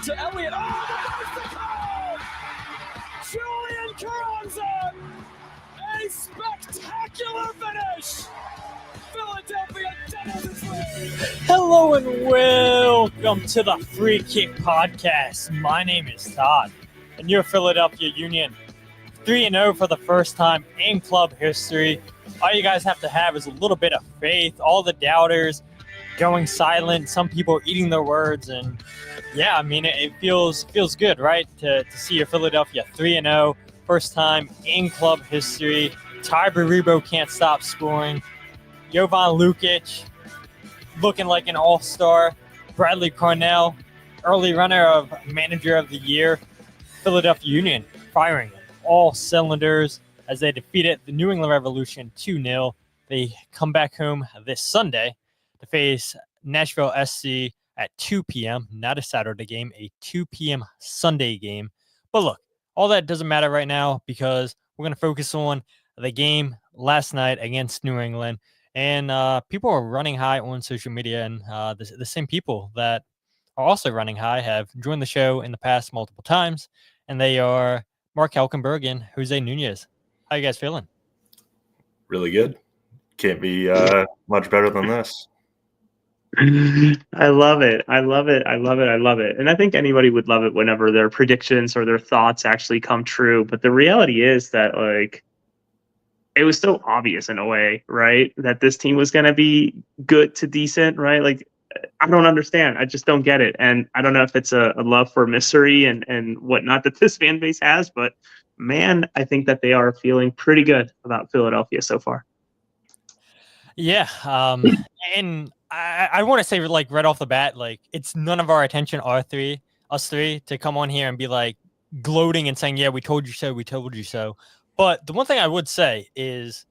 to Elliott. Oh, there's the goal! Julian Carranza! A spectacular finish! Philadelphia doubles its lead. Hello and welcome to the Free Kick Podcast. My name is Todd, and your Philadelphia Union 3-0 for the first time in club history. All you guys have to have is a little bit of faith. All the doubters going silent. Some people eating their words, and yeah, I mean it feels good, right? To see your Philadelphia 3-0, first time in club history. Tai Baribo can't stop scoring. Jovan Lukić looking like an all-star. Bradley Carnell, early runner of Manager of the Year. Philadelphia Union firing all cylinders as they defeated the New England Revolution 2-0. They come back home this Sunday to face Nashville SC at 2 p.m. Not a Saturday game, a 2 p.m. Sunday game. But look, all that doesn't matter right now because we're going to focus on the game last night against New England. And people are running high on social media, and the same people that are also running high have joined the show in the past multiple times, and they are Mark Kelkenberg and José Nuñez. How you guys feeling? Really good. Can't be much better than this. I love it. I love it. I love it. I love it. And I think anybody would love it whenever their predictions or their thoughts actually come true. But the reality is that, like, it was so obvious in a way, right? That this team was going to be good to decent, right? Like, I don't understand. I just don't get it. And I don't know if it's a love for mystery and whatnot that this fan base has, but man, I think that they are feeling pretty good about Philadelphia so far. Yeah. And I want to say, like, right off the bat, like, it's none of our attention, us three, to come on here and be like gloating and saying, yeah, we told you so, we told you so. But the one thing I would say is,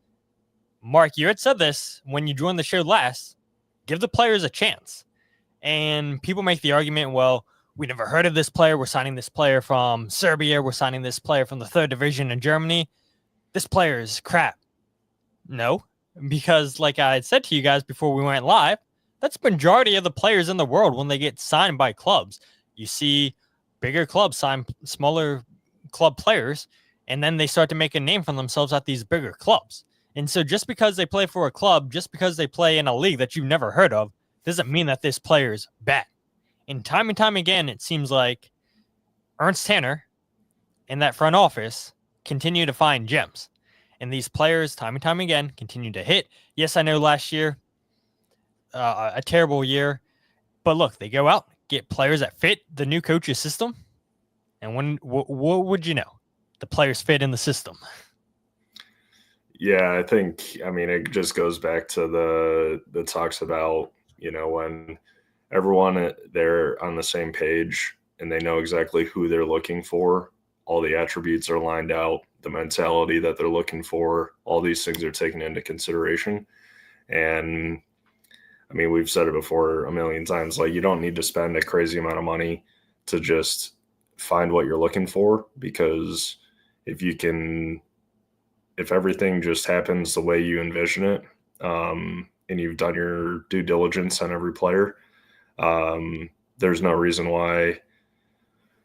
Mark, you had said this when you joined the show last, give the players a chance. And people make the argument, well, we never heard of this player. We're signing this player from Serbia. We're signing this player from the 3rd division in Germany. This player is crap. No, because like I had said to you guys before we went live, that's the majority of the players in the world when they get signed by clubs. You see bigger clubs sign smaller club players, and then they start to make a name for themselves at these bigger clubs. And so just because they play for a club, just because they play in a league that you've never heard of, doesn't mean that this player is bad. And time again, it seems like Ernst Tanner and that front office continue to find gems. And these players, time and time again, continue to hit. Yes, I know last year, a terrible year. But look, they go out, get players that fit the new coach's system. And what would you know? The players fit in the system. Yeah, I mean, it just goes back to the talks about, when everyone, they're on the same page and they know exactly who they're looking for. All the attributes are lined out, the mentality that they're looking for, all these things are taken into consideration. And I mean, we've said it before a million times, like, you don't need to spend a crazy amount of money to just find what you're looking for, because if everything just happens the way you envision it, and you've done your due diligence on every player, there's no reason why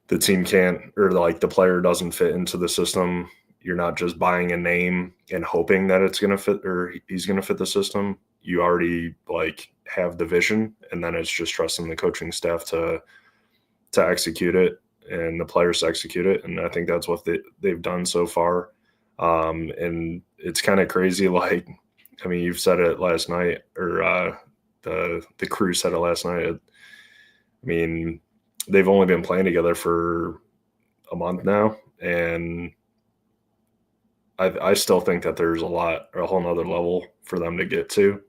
the team can't, or like the player doesn't fit into the system. You're not just buying a name and hoping that it's going to fit or he's going to fit the system. You already like have the vision, and then it's just trusting the coaching staff to execute it and the players to execute it. And I think that's what they've done so far. And it's kind of crazy. Like, I mean, you've said it last night, or the crew said it last night. I mean, they've only been playing together for a month now, and I still think that there's a whole nother level for them to get to.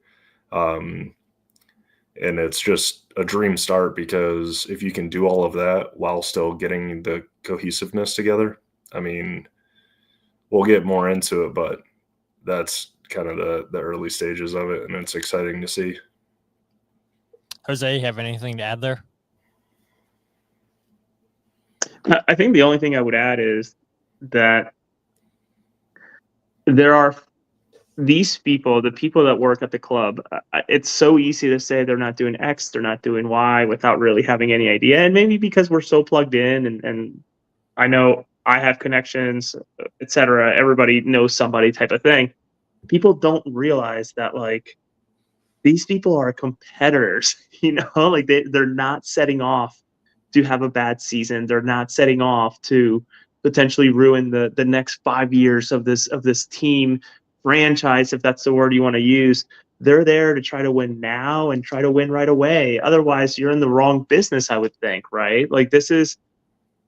And it's just a dream start, because if you can do all of that while still getting the cohesiveness together, I mean, we'll get more into it, but that's kind of the early stages of it, and it's exciting to see. Jose, you have anything to add there? I think the only thing I would add is that there are these people, the people that work at the club, it's so easy to say they're not doing X, they're not doing Y without really having any idea. And maybe because we're so plugged in, and I know I have connections, etc. Everybody knows somebody type of thing. People don't realize that, like, these people are competitors, like they're not setting off to have a bad season. They're not setting off to potentially ruin the next 5 years of this team franchise, if that's the word you want to use. They're there to try to win now and try to win right away. Otherwise, you're in the wrong business, I would think, right? Like, this is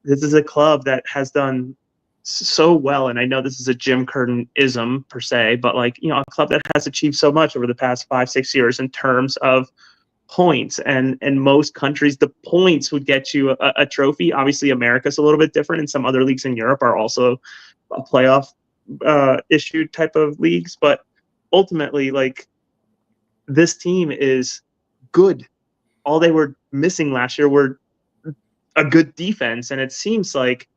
a club that has done so well, and I know this is a Jim Curtin-ism per se, but like, a club that has achieved so much over the past 5-6 years in terms of points, and in most countries the points would get you a trophy. Obviously America's a little bit different, and some other leagues in Europe are also a playoff issued type of leagues, but ultimately, like, this team is good. All they were missing last year were a good defense, and it seems like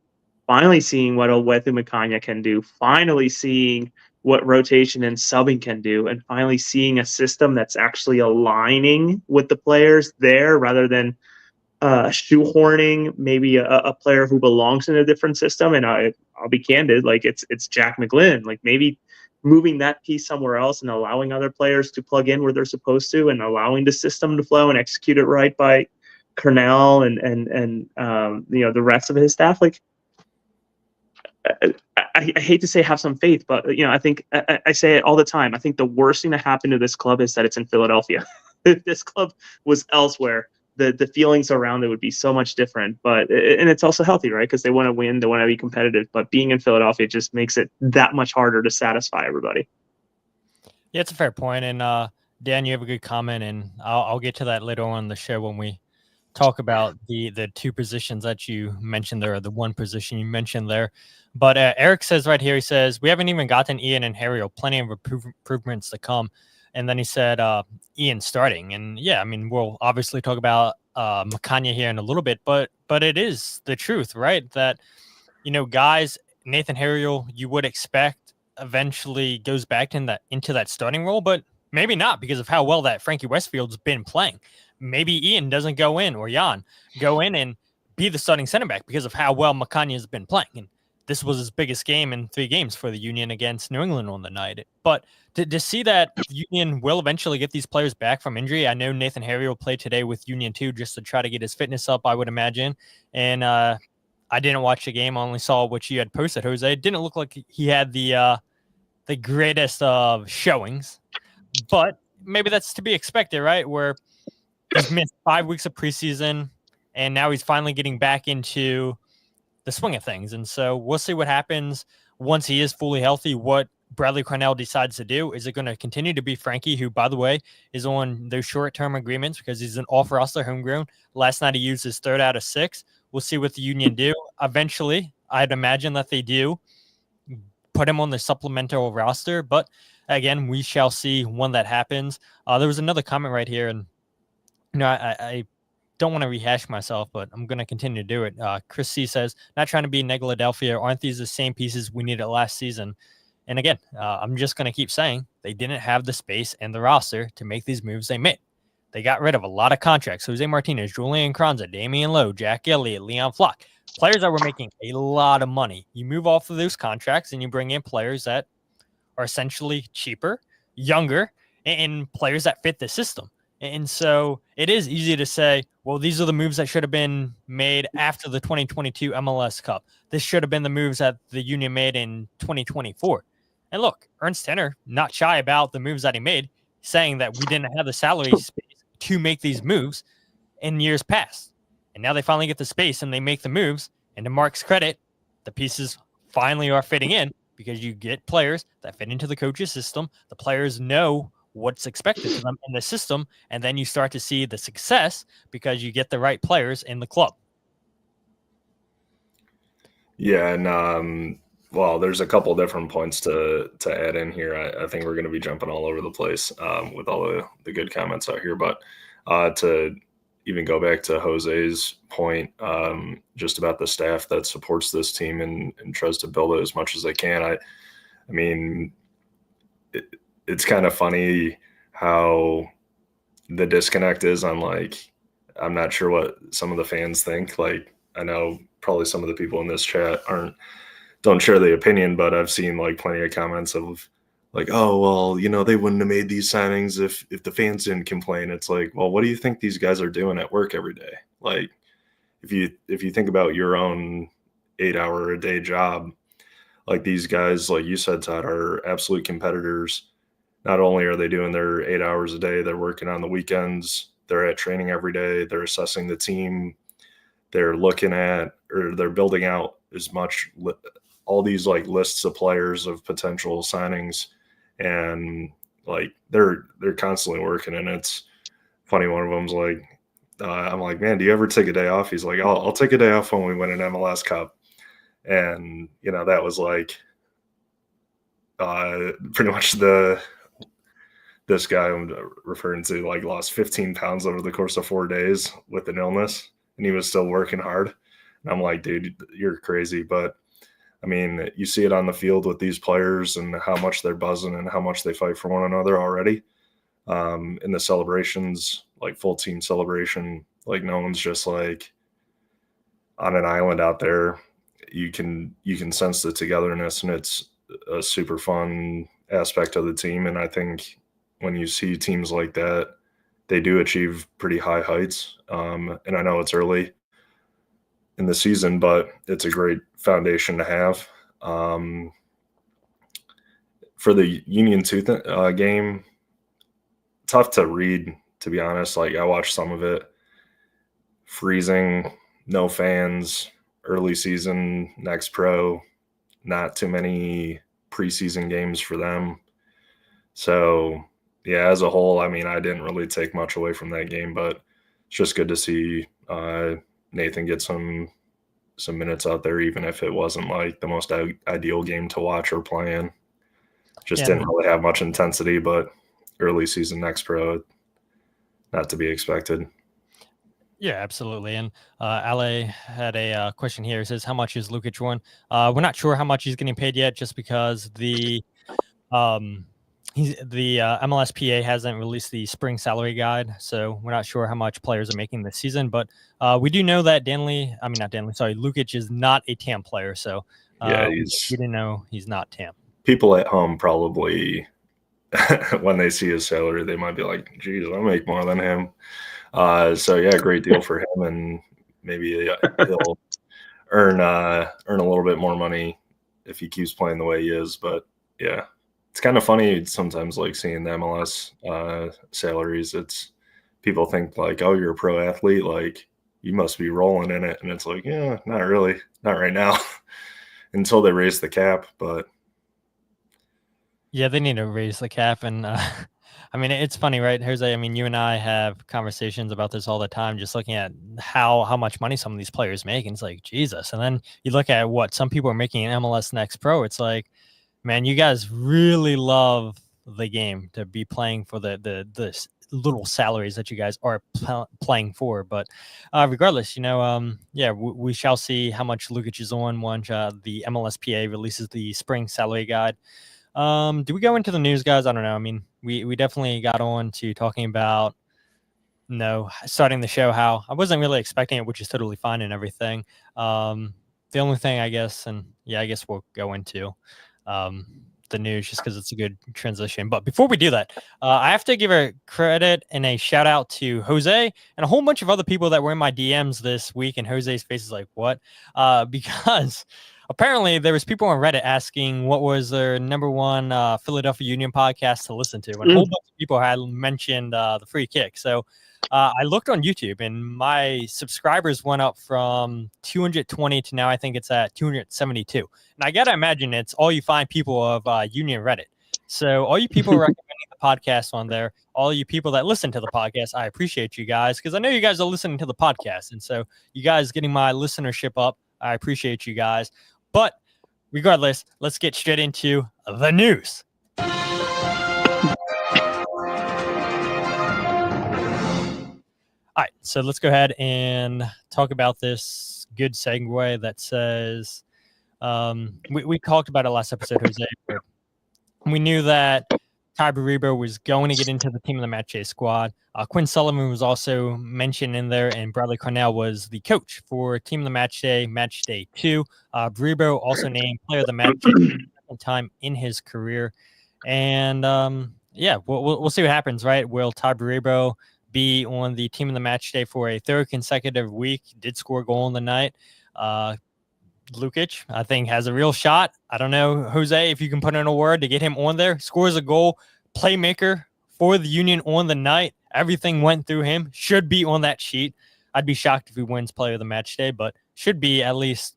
finally seeing what Owethu Makanya can do, finally seeing what rotation and subbing can do, and finally seeing a system that's actually aligning with the players there rather than shoehorning maybe a player who belongs in a different system. And I'll be candid, like, it's Jack McGlynn. Like, maybe moving that piece somewhere else and allowing other players to plug in where they're supposed to, and allowing the system to flow and execute it right by Carnell and the rest of his staff. Like, I hate to say have some faith, but I think I say it all the time. I think the worst thing that happened to this club is that it's in Philadelphia. If this club was elsewhere, the feelings around it would be so much different. But and it's also healthy, right? Because they want to win, they want to be competitive. But being in Philadelphia just makes it that much harder to satisfy everybody. Yeah, it's a fair point. And Dan, you have a good comment, and I'll get to that later on in the show when we talk about the two positions that you mentioned there, or the one position you mentioned there. But Eric says right here, he says, we haven't even gotten Ian and Harry, plenty of improvements to come. And then he said Ian starting. And yeah, I mean, we'll obviously talk about Makanya here in a little bit, but it is the truth, right? That, guys, Nathan Harriel, you would expect eventually goes back into that starting role, but maybe not, because of how well that Frankie Westfield's been playing. Maybe Ian doesn't go in, or Jan go in and be the starting center back because of how well Makanya has been playing. And this was his biggest game in 3 games for the Union against New England on the night. But to see that Union will eventually get these players back from injury, I know Nathan Harry will play today with Union too, just to try to get his fitness up, I would imagine. And I didn't watch the game, I only saw what you had posted, Jose. It didn't look like he had the greatest of showings, but maybe that's to be expected, right? Where he's missed 5 weeks of preseason, and now he's finally getting back into the swing of things. And so we'll see what happens once he is fully healthy, what Bradley Carnell decides to do. Is it going to continue to be Frankie, who, by the way, is on those short-term agreements because he's an off-roster homegrown? Last night he used his 3rd out of 6. We'll see what the Union do. Eventually, I'd imagine that they do put him on the supplemental roster. But again, we shall see when that happens. There was another comment right here, and I don't want to rehash myself, but I'm going to continue to do it. Chris C says, not trying to be Negladelphia. Aren't these the same pieces we needed last season? And again, I'm just going to keep saying they didn't have the space and the roster to make these moves they made. They got rid of a lot of contracts. Jose Martinez, Julian Kranza, Damian Lowe, Jack Elliott, Leon Flock. Players that were making a lot of money. You move off of those contracts and you bring in players that are essentially cheaper, younger, and players that fit the system. And so it is easy to say, well, these are the moves that should have been made after the 2022 MLS Cup. This should have been the moves that the Union made in 2024. And look, Ernst Tenner, not shy about the moves that he made, saying that we didn't have the salary space to make these moves in years past. And now they finally get the space and they make the moves. And to Mark's credit, the pieces finally are fitting in because you get players that fit into the coach's system. The players know what's expected of them in the system, and then you start to see the success because you get the right players in the club. Yeah, and well, there's a couple different points to add in here. I think we're going to be jumping all over the place with all the good comments out here, but to even go back to Jose's point just about the staff that supports this team and tries to build it as much as they can. I mean, it's kind of funny how the disconnect is on like, I'm not sure what some of the fans think. Like, I know probably some of the people in this chat don't share the opinion, but I've seen like plenty of comments of like, oh, well, you know, they wouldn't have made these signings if the fans didn't complain. It's like, well, what do you think these guys are doing at work every day? Like, if you think about your own 8-hour a day job, like these guys, like you said, Todd, are absolute competitors. Not only are they doing their 8 hours a day, they're working on the weekends, they're at training every day, they're assessing the team, they're looking at, or they're building out as much, all these like lists of players of potential signings, and like they're constantly working. And it's funny, one of them's like, I'm like, man, do you ever take a day off? He's like, I'll take a day off when we win an MLS Cup. And, you know, that was like pretty much this guy I'm referring to, like, lost 15 pounds over the course of 4 days with an illness, and he was still working hard. And I'm like, dude, you're crazy. But I mean, you see it on the field with these players and how much they're buzzing and how much they fight for one another already. In the celebrations, like full team celebration, like no one's just like on an island out there. You can sense the togetherness, and it's a super fun aspect of the team. And I think when you see teams like that, they do achieve pretty high heights. And I know it's early in the season, but it's a great foundation to have. For the Union II game, tough to read, to be honest. Like, I watched some of it. Freezing, no fans, early season, next pro, not too many preseason games for them. So, yeah, as a whole, I mean, I didn't really take much away from that game, but it's just good to see Nathan get some minutes out there, even if it wasn't like the most ideal game to watch or play in. Just didn't really have much intensity, but early season next pro, not to be expected. Yeah, absolutely. And Ale had a question here. It says, how much is Lukić won? We're not sure how much he's getting paid yet, just because the MLSPA hasn't released the spring salary guide, so we're not sure how much players are making this season. But we do know that Lukić is not a TAM player, so yeah, we didn't know he's not TAM. People at home probably, when they see his salary, they might be like, geez, I'll make more than him. So yeah, great deal for him, and maybe he'll earn a little bit more money if he keeps playing the way he is. But yeah, it's kind of funny sometimes, like seeing the MLS salaries. It's, people think like, oh, you're a pro athlete, like you must be rolling in it, and it's like, yeah, not really, not right now, until they raise the cap. But yeah, they need to raise the cap. And I mean, it's funny, right, Jose? I mean, you and I have conversations about this all the time, just looking at how much money some of these players make. And it's like, Jesus. And then you look at what some people are making in MLS Next Pro. It's like, man, you guys really love the game to be playing for the little salaries that you guys are playing for. But regardless, you know, we shall see how much Lukić is on once the MLSPA releases the spring salary guide. Do we go into the news, guys? I don't know. I mean, we definitely got on to talking about, starting the show, how I wasn't really expecting it, which is totally fine and everything. The only thing, I guess, I guess we'll go into the news just because it's a good transition. But before we do that, I have to give a credit and a shout out to Jose and a whole bunch of other people that were in my DMs this week. And Jose's face is like, what? Because apparently there was people on Reddit asking what was their number one Philadelphia Union podcast to listen to. And a whole bunch of people had mentioned the Free Kick. So I looked on YouTube, and my subscribers went up from 220 to now I think it's at 272. And I got to imagine it's all you find people of Union Reddit. So all you people recommending the podcast on there, all you people that listen to the podcast, I appreciate you guys, because I know you guys are listening to the podcast. And so you guys getting my listenership up, I appreciate you guys. But regardless, let's get straight into the news. All right, so let's go ahead and talk about this good segue that says, we talked about it last episode, Jose. We knew that Tai Baribo was going to get into the team of the Matchday squad. Quinn Sullivan was also mentioned in there, and Bradley Carnell was the coach for team of the Matchday 2. Baribo also named player of the match for the second time in his career. And we'll see what happens, right? Will Tai Baribo be on the team of the Matchday for a third consecutive week? Did score a goal in the night. Lukić, I think, has a real shot. I don't know, Jose, if you can put in a word to get him on there. Scores a goal, playmaker for the Union on the night. Everything went through him. Should be on that sheet. I'd be shocked if he wins player of the match day, but should be at least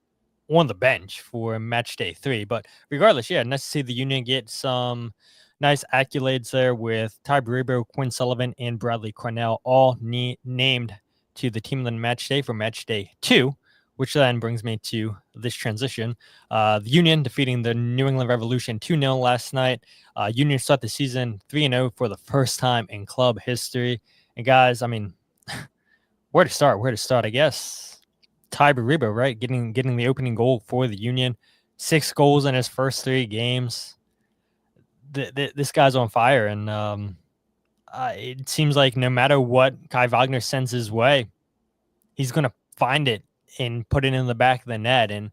on the bench for match day 3. But regardless, nice to see the Union get some nice accolades there with Tai Baribo, Quinn Sullivan, and Bradley Carnell all named to the team of the match day for match day 2. Which then brings me to this transition. The Union defeating the New England Revolution 2-0 last night. Union start the season 3-0 for the first time in club history. And guys, I mean, where to start? I guess Tai Baribo, right? Getting the opening goal for the Union. 6 goals in his first 3 games. This guy's on fire. And it seems like no matter what Kai Wagner sends his way, he's going to find it and put it in the back of the net. And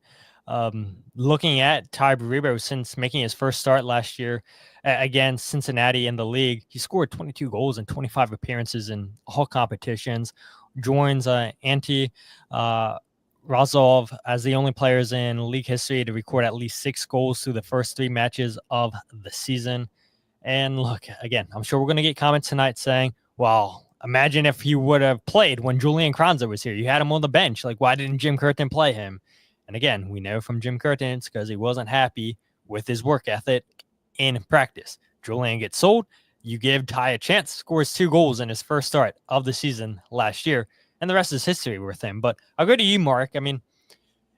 looking at Tai Baribo since making his first start last year against Cincinnati in the league, he scored 22 goals in 25 appearances in all competitions. Joins Ante Razov as the only players in league history to record at least 6 goals through the first 3 matches of the season. And look, again, I'm sure we're going to get comments tonight saying, well, imagine if he would have played when Julian Kranza was here. You had him on the bench. Like, why didn't Jim Curtin play him? And again, we know from Jim Curtin, it's because he wasn't happy with his work ethic in practice. Julian gets sold. You give Tai a chance, scores 2 goals in his first start of the season last year, and the rest is history with him. But I'll go to you, Mark. I mean,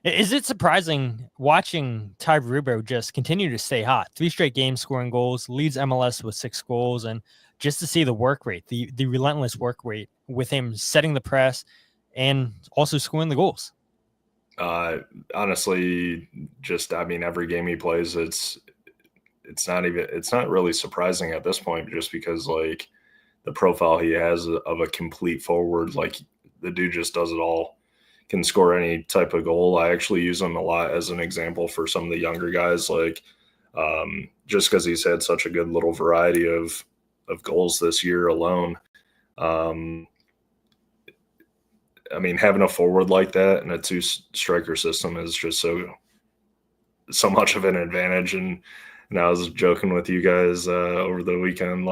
is it surprising watching Tai Baribo just continue to stay hot? 3 straight games scoring goals, leads MLS with 6 goals, and just to see the work rate, the relentless work rate with him setting the press and also scoring the goals. Honestly, every game he plays, it's not really surprising at this point, just because like the profile he has of a complete forward, like the dude just does it all, can score any type of goal. I actually use him a lot as an example for some of the younger guys, like just because he's had such a good little variety of goals this year alone. Having a forward like that in a 2-striker system is just so much of an advantage. And I was joking with you guys over the weekend,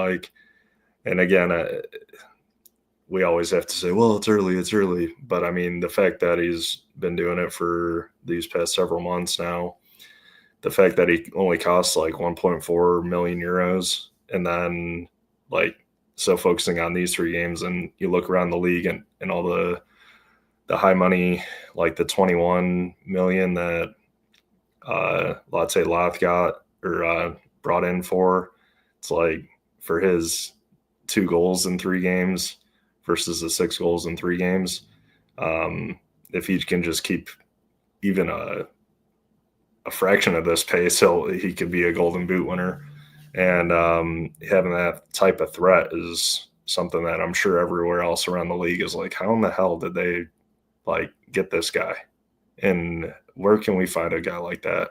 and again, we always have to say, well, it's early. But the fact that he's been doing it for these past several months now, the fact that he only costs like 1.4 million euros, and then so focusing on these 3 games, and you look around the league and all the high money, like the 21 million that Latte Lath got or brought in for, it's like for his 2 goals in 3 games versus the 6 goals in 3 games. If he can just keep even a fraction of this pace, he could be a Golden Boot winner. And having that type of threat is something that I'm sure everywhere else around the league is like, how in the hell did they get this guy? And where can we find a guy like that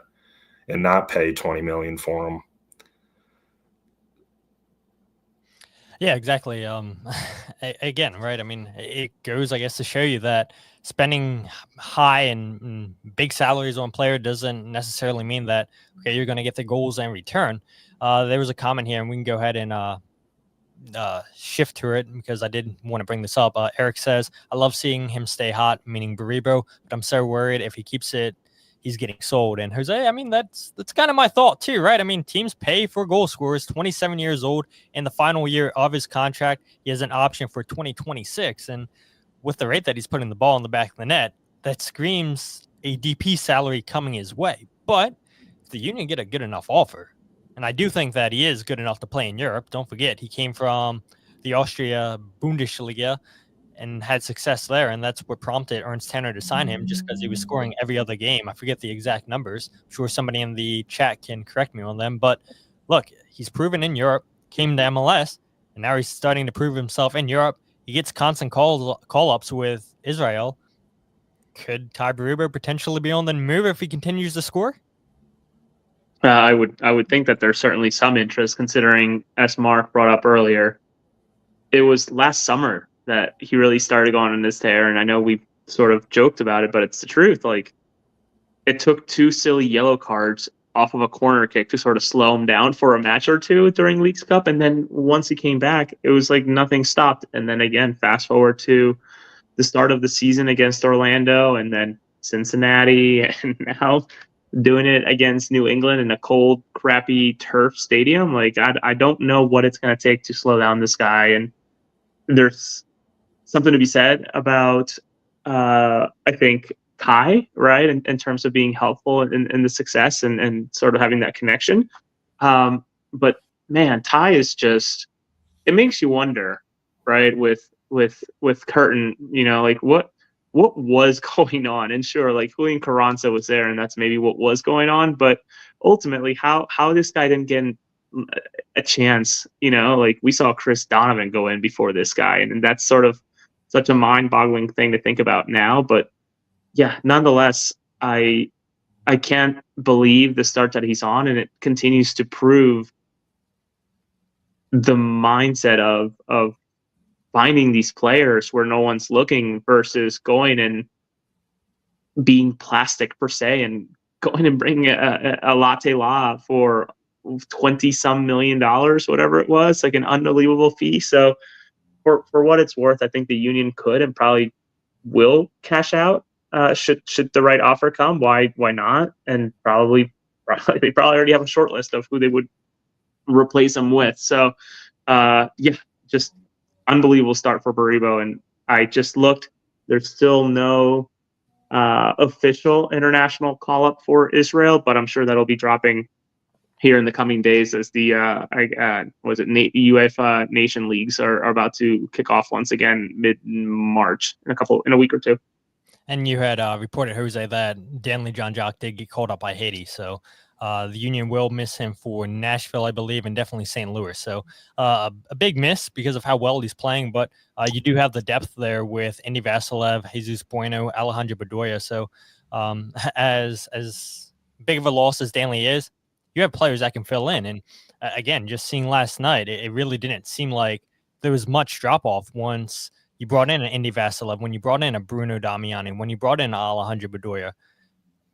and not pay 20 million for him? Yeah, exactly. Again, right? It goes, I guess, to show you that spending high and big salaries on a player doesn't necessarily mean that, okay, you're going to get the goals in return. There was a comment here, and we can go ahead and shift to it because I did want to bring this up. Eric says, I love seeing him stay hot, meaning Baribo, but I'm so worried if he keeps it, he's getting sold. And Jose, that's kind of my thought too, right? Teams pay for goal scorers. 27 years old in the final year of his contract. He has an option for 2026. And with the rate that he's putting the ball in the back of the net, that screams a DP salary coming his way. But if the Union get a good enough offer, and I do think that he is good enough to play in Europe. Don't forget, he came from the Austria Bundesliga and had success there, and that's what prompted Ernst Tanner to sign him, just because he was scoring every other game. I forget the exact numbers. I'm sure somebody in the chat can correct me on them. But look, he's proven in Europe. came to MLS, and now he's starting to prove himself in Europe. He gets constant call-ups with Israel. Could Tai Baribo potentially be on the move if he continues to score? I would think that there's certainly some interest, considering, as Mark brought up earlier, it was last summer that he really started going on this tear. And I know we sort of joked about it, but it's the truth. Like, it took 2 silly yellow cards off of a corner kick to sort of slow him down for a match or two during Leagues Cup. And then once he came back, it was like nothing stopped. And then again, fast forward to the start of the season against Orlando, and then Cincinnati, and now doing it against New England in a cold, crappy turf stadium. Like, I don't know what it's going to take to slow down this guy. And there's something to be said about, I think, Tai, right, in terms of being helpful in the success and sort of having that connection. But man, Tai is just, it makes you wonder, right, with Curtin, you know, like what was going on. And sure, like Julian Carranza was there, and that's maybe what was going on, but ultimately how this guy didn't get a chance, you know, like we saw Chris Donovan go in before this guy, and that's sort of such a mind-boggling thing to think about now. But yeah, nonetheless, I can't believe the start that he's on, and it continues to prove the mindset of finding these players where no one's looking versus going and being plastic per se and going and bringing a latte law for 20-some million dollars, whatever it was, like an unbelievable fee. So for what it's worth, I think the Union could and probably will cash out. Should the right offer come, why not? And probably they probably already have a short list of who they would replace him with. So just unbelievable start for Baribo. And I just looked, there's still no official international call up for Israel, but I'm sure that'll be dropping here in the coming days as the UEFA Nation Leagues are about to kick off once again mid-March in a week or two. And you had reported, Jose, that Danley Jacques did get called up by Haiti. So the Union will miss him for Nashville, I believe, and definitely St. Louis. So a big miss because of how well he's playing. But you do have the depth there with Andy Vasilev, Jesus Bueno, Alejandro Bedoya. So as big of a loss as Danley is, you have players that can fill in. And again, just seeing last night, it really didn't seem like there was much drop-off once you brought in an Andy Vasilev, when you brought in a Bruno Damiani, when you brought in Alejandro Bedoya,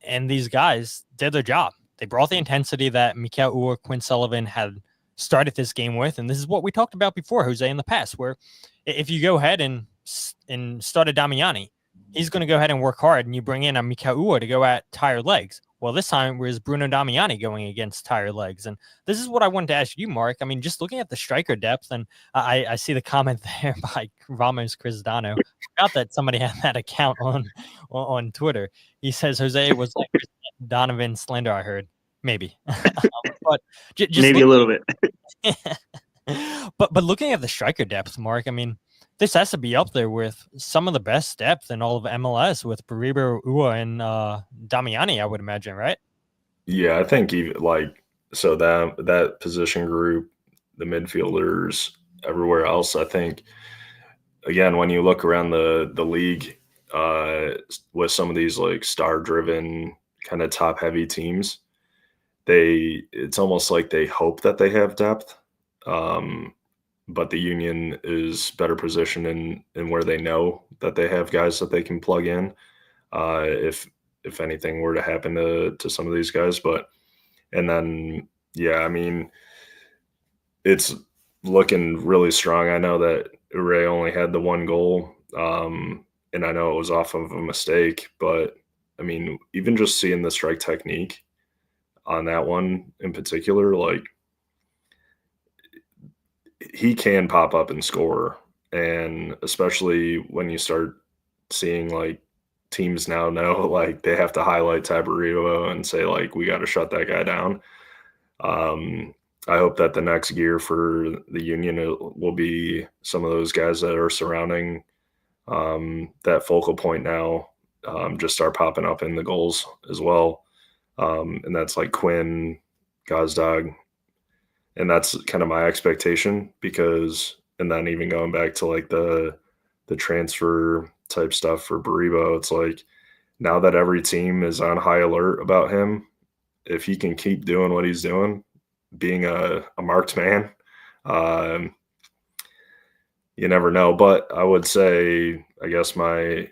and these guys did their job. They brought the intensity that Mikel or Quinn Sullivan had started this game with, and this is what we talked about before, Jose, in the past, where if you go ahead and start a Damiani, he's going to go ahead and work hard, and you bring in a Mikel to go at tired legs. Well, this time was Bruno Damiani going against tired legs. And this is what I wanted to ask you, Mark. I mean, just looking at the striker depth, and I see the comment there by Ramos Cristiano. I forgot that somebody had that account on Twitter. He says Jose was like Donovan slander, I heard. Maybe. But just maybe a little bit. But looking at the striker depth, Mark, I mean, this has to be up there with some of the best depth in all of MLS with Baribo, Ua, and Damiani, I would imagine, right? Yeah, I think even so that position group, the midfielders, everywhere else, I think, again, when you look around the league with some of these like star-driven kind of top-heavy teams, it's almost like they hope that they have depth. But the Union is better positioned in where they know that they have guys that they can plug in if anything were to happen to some of these guys. And then, yeah, I mean, it's looking really strong. I know that Ray only had the one goal, and I know it was off of a mistake, but I mean, even just seeing the strike technique on that one in particular, like, he can pop up and score. And especially when you start seeing like teams now know like they have to highlight Tai Baribo and say like, we got to shut that guy down. I hope that the next gear for the Union will be some of those guys that are surrounding that focal point now just start popping up in the goals as well. And that's like Quinn, Gazdag, And that's kind of my expectation because, and then even going back to like the transfer type stuff for Baribo, it's like now that every team is on high alert about him, if he can keep doing what he's doing, being a marked man, you never know. But I would say, I guess the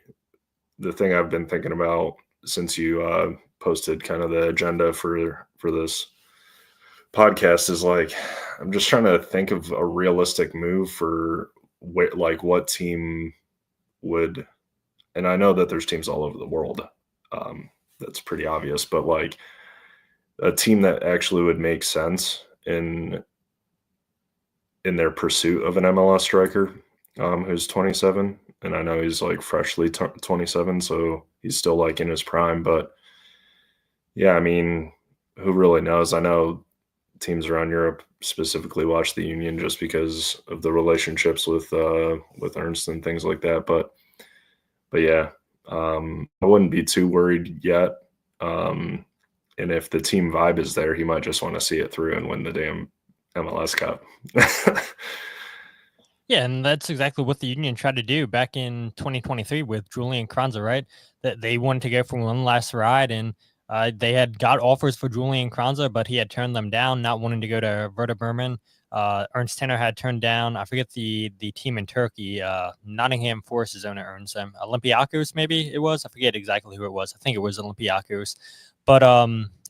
thing I've been thinking about since you posted kind of the agenda for this podcast is like, I'm just trying to think of a realistic move for what team would, and I know that there's teams all over the world. That's pretty obvious, but like a team that actually would make sense in their pursuit of an MLS striker who's 27. And I know he's like freshly 27, so he's still like in his prime. But yeah, I mean, who really knows? I know teams around Europe specifically watch the Union just because of the relationships with Ernst and things like that. But yeah, I wouldn't be too worried yet. And if the team vibe is there, he might just want to see it through and win the damn MLS Cup. Yeah, and that's exactly what the Union tried to do back in 2023 with Julian Kranza, right? That they wanted to go for one last ride, and they had got offers for Julian Kranza, but he had turned them down, not wanting to go to Werder Bremen. Ernst Tanner had turned down, I forget the team in Turkey, Nottingham Forest's owner owns them. Olympiacos, maybe it was. I forget exactly who it was. I think it was Olympiacos. But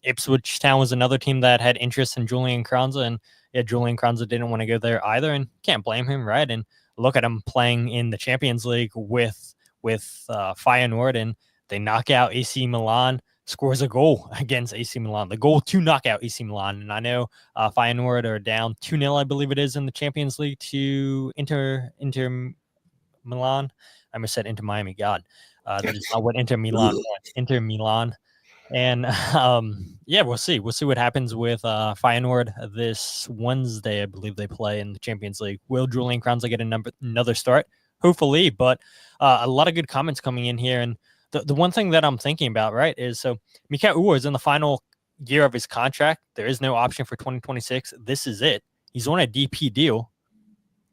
Ipswich Town was another team that had interest in Julian Kranza, and yeah, Julian Kranza didn't want to go there either, and can't blame him, right? And look at him playing in the Champions League with Feyenoord, and they knock out AC Milan, scores a goal against AC Milan, the goal to knock out AC Milan. And I know Feyenoord are down 2-0, I believe it is, in the Champions League to Inter Milan. I almost said Inter Miami. God, that is not what Inter Milan wants. Inter Milan. And yeah, we'll see. We'll see what happens with Feyenoord this Wednesday. I believe they play in the Champions League. Will Julian Kranza get another start? Hopefully, but a lot of good comments coming in here. And the one thing that I'm thinking about, right, is so Mikael Uhre is in the final year of his contract. There is no option for 2026. This is it. He's on a DP deal.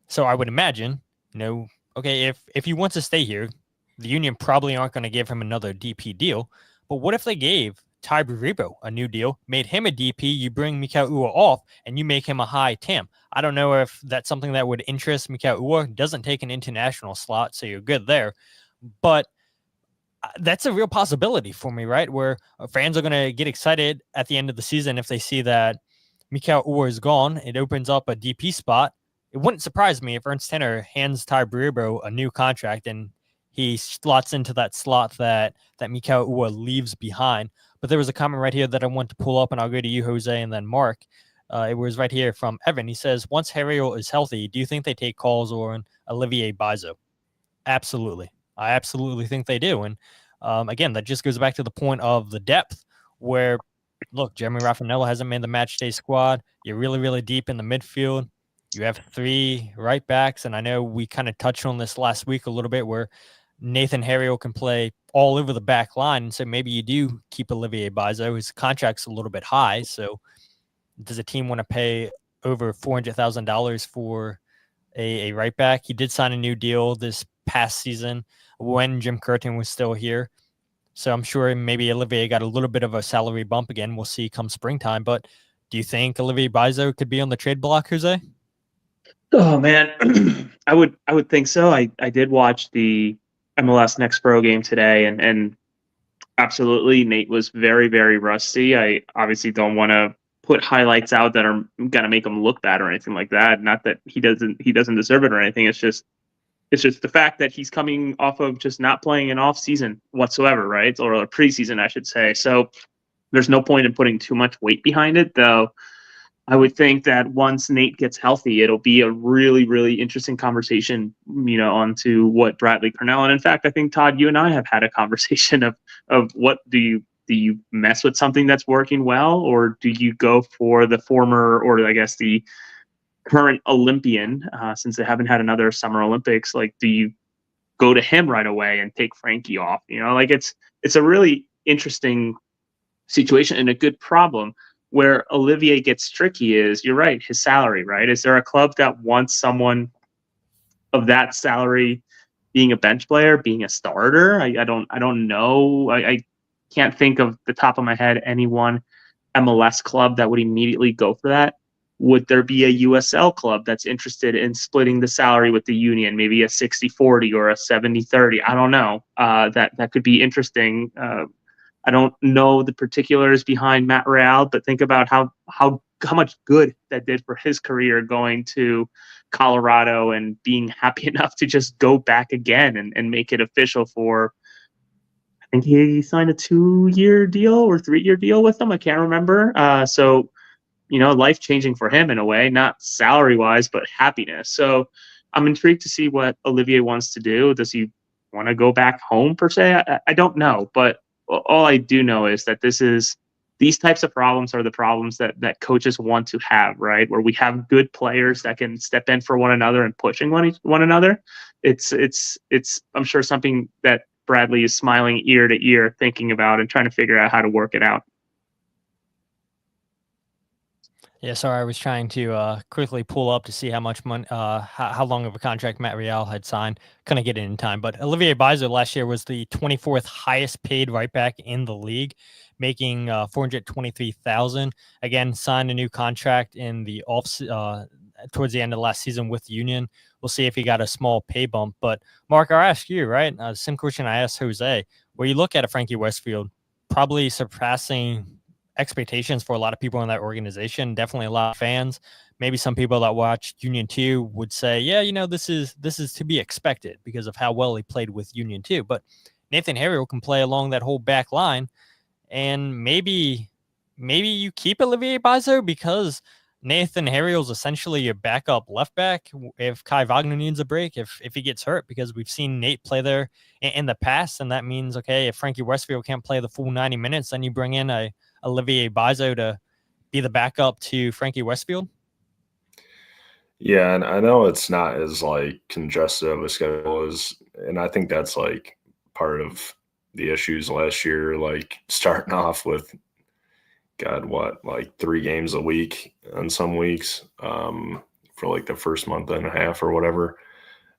So I would imagine, okay, if he wants to stay here, the Union probably aren't going to give him another DP deal. But what if they gave Tai Baribo a new deal, made him a DP, you bring Mikael Uhre off, and you make him a high TAM? I don't know if that's something that would interest Mikael Uhre. Doesn't take an international slot, so you're good there. But that's a real possibility for me, right? Where fans are going to get excited at the end of the season if they see that Mikael Uhre is gone. It opens up a DP spot. It wouldn't surprise me if Ernst Tanner hands Tai Baribo a new contract and he slots into that slot that Mikael Uhre leaves behind. But there was a comment right here that I want to pull up, and I'll go to you, Jose, and then Mark. It was right here from Evan. He says, once Harriel is healthy, do you think they take calls on Olivier Mbaizo? Absolutely. I absolutely think they do. And again, that just goes back to the point of the depth where, look, Jeremy Raffanello hasn't made the matchday squad. You're really, really deep in the midfield. You have 3 right backs, and I know we kind of touched on this last week a little bit where Nathan Harriel can play all over the back line. And so maybe you do keep Olivier Mbaizo. His contract's a little bit high. So does a team want to pay over $400,000 for a right back? He did sign a new deal this past season when Jim Curtin was still here. So I'm sure maybe Olivier got a little bit of a salary bump again. We'll see come springtime. But do you think Olivier Mbaizo could be on the trade block, Jose? Oh man, I would think so. I did watch the MLS Next Pro game today, and absolutely, Nate was very, very rusty. I obviously don't want to put highlights out that are gonna make him look bad or anything like that. Not that he doesn't deserve it or anything. It's just the fact that he's coming off of just not playing an off season whatsoever, right? Or a preseason, I should say. So there's no point in putting too much weight behind it, though. I would think that once Nate gets healthy, it'll be a really, really interesting conversation, onto what Bradley Carnell. And in fact, I think, Todd, you and I have had a conversation of what do you mess with something that's working well, or do you go for the former, or I guess the current Olympian, since they haven't had another Summer Olympics? Like, do you go to him right away and take Frankie off? It's a really interesting situation and a good problem. where Olivier gets tricky is, you're right, his salary, right? Is there a club that wants someone of that salary being a bench player, being a starter? I don't know. I can't think of the top of my head any one MLS club that would immediately go for that. Would there be a USL club that's interested in splitting the salary with the union, maybe a 60-40 or a 70-30? I don't know. That could be interesting. I don't know the particulars behind Matt Real, but think about how much good that did for his career going to Colorado and being happy enough to just go back again and make it official for, I think he signed a 2-year deal or 3-year deal with them. I can't remember. So, life changing for him in a way, not salary wise, but happiness. So I'm intrigued to see what Olivier wants to do. Does he want to go back home per se? I don't know, but all I do know is that these types of problems are the problems that coaches want to have, right? Where we have good players that can step in for one another and pushing one another. It's I'm sure something that Bradley is smiling ear to ear thinking about and trying to figure out how to work it out. Yeah, sorry, I was trying to quickly pull up to see how much money, how long of a contract Matt Real had signed. Couldn't get it in time, but Olivier Mbaizo last year was the 24th highest paid right back in the league, making $423,000. Again, signed a new contract in the towards the end of last season with Union. We'll see if he got a small pay bump. But Mark, I'll ask you, right? Same question I asked Jose. Where you look at a Frankie Westfield, probably surpassing expectations for a lot of people in that organization, definitely a lot of fans. Maybe some people that watch Union 2 would say, yeah, this is to be expected because of how well he played with Union 2. But Nathan Harriel can play along that whole back line, and maybe you keep Olivier Mbaizo because Nathan Harriel's essentially your backup left back if Kai Wagner needs a break, if he gets hurt, because we've seen Nate play there in the past, and that means, okay, if Frankie Westfield can't play the full 90 minutes, then you bring in Olivier Mbaizo to be the backup to Frankie Westfield? Yeah, and I know it's not as congested of a schedule as, and I think that's part of the issues last year, starting off with God, 3 games a week on some weeks for the first month and a half or whatever.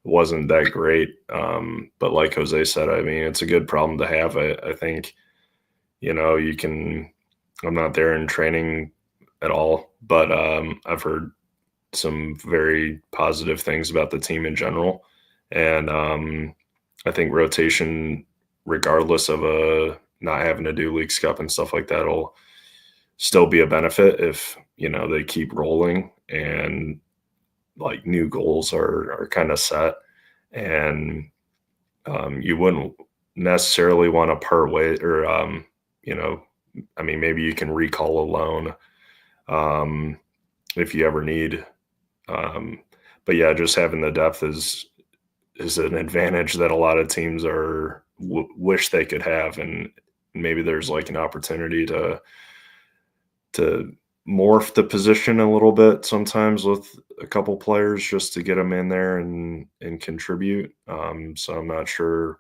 It wasn't that great. But like Jose said, I mean, it's a good problem to have. I think, you can, I'm not there in training at all, but I've heard some very positive things about the team in general. And I think rotation, regardless of not having to do Leagues Cup and stuff like that, will still be a benefit if, they keep rolling and new goals are kind of set. And you wouldn't necessarily want to part ways or, maybe you can recall a loan if you ever need. But yeah, just having the depth is an advantage that a lot of teams wish they could have. And maybe there's an opportunity to morph the position a little bit sometimes with a couple players just to get them in there and contribute. So I'm not sure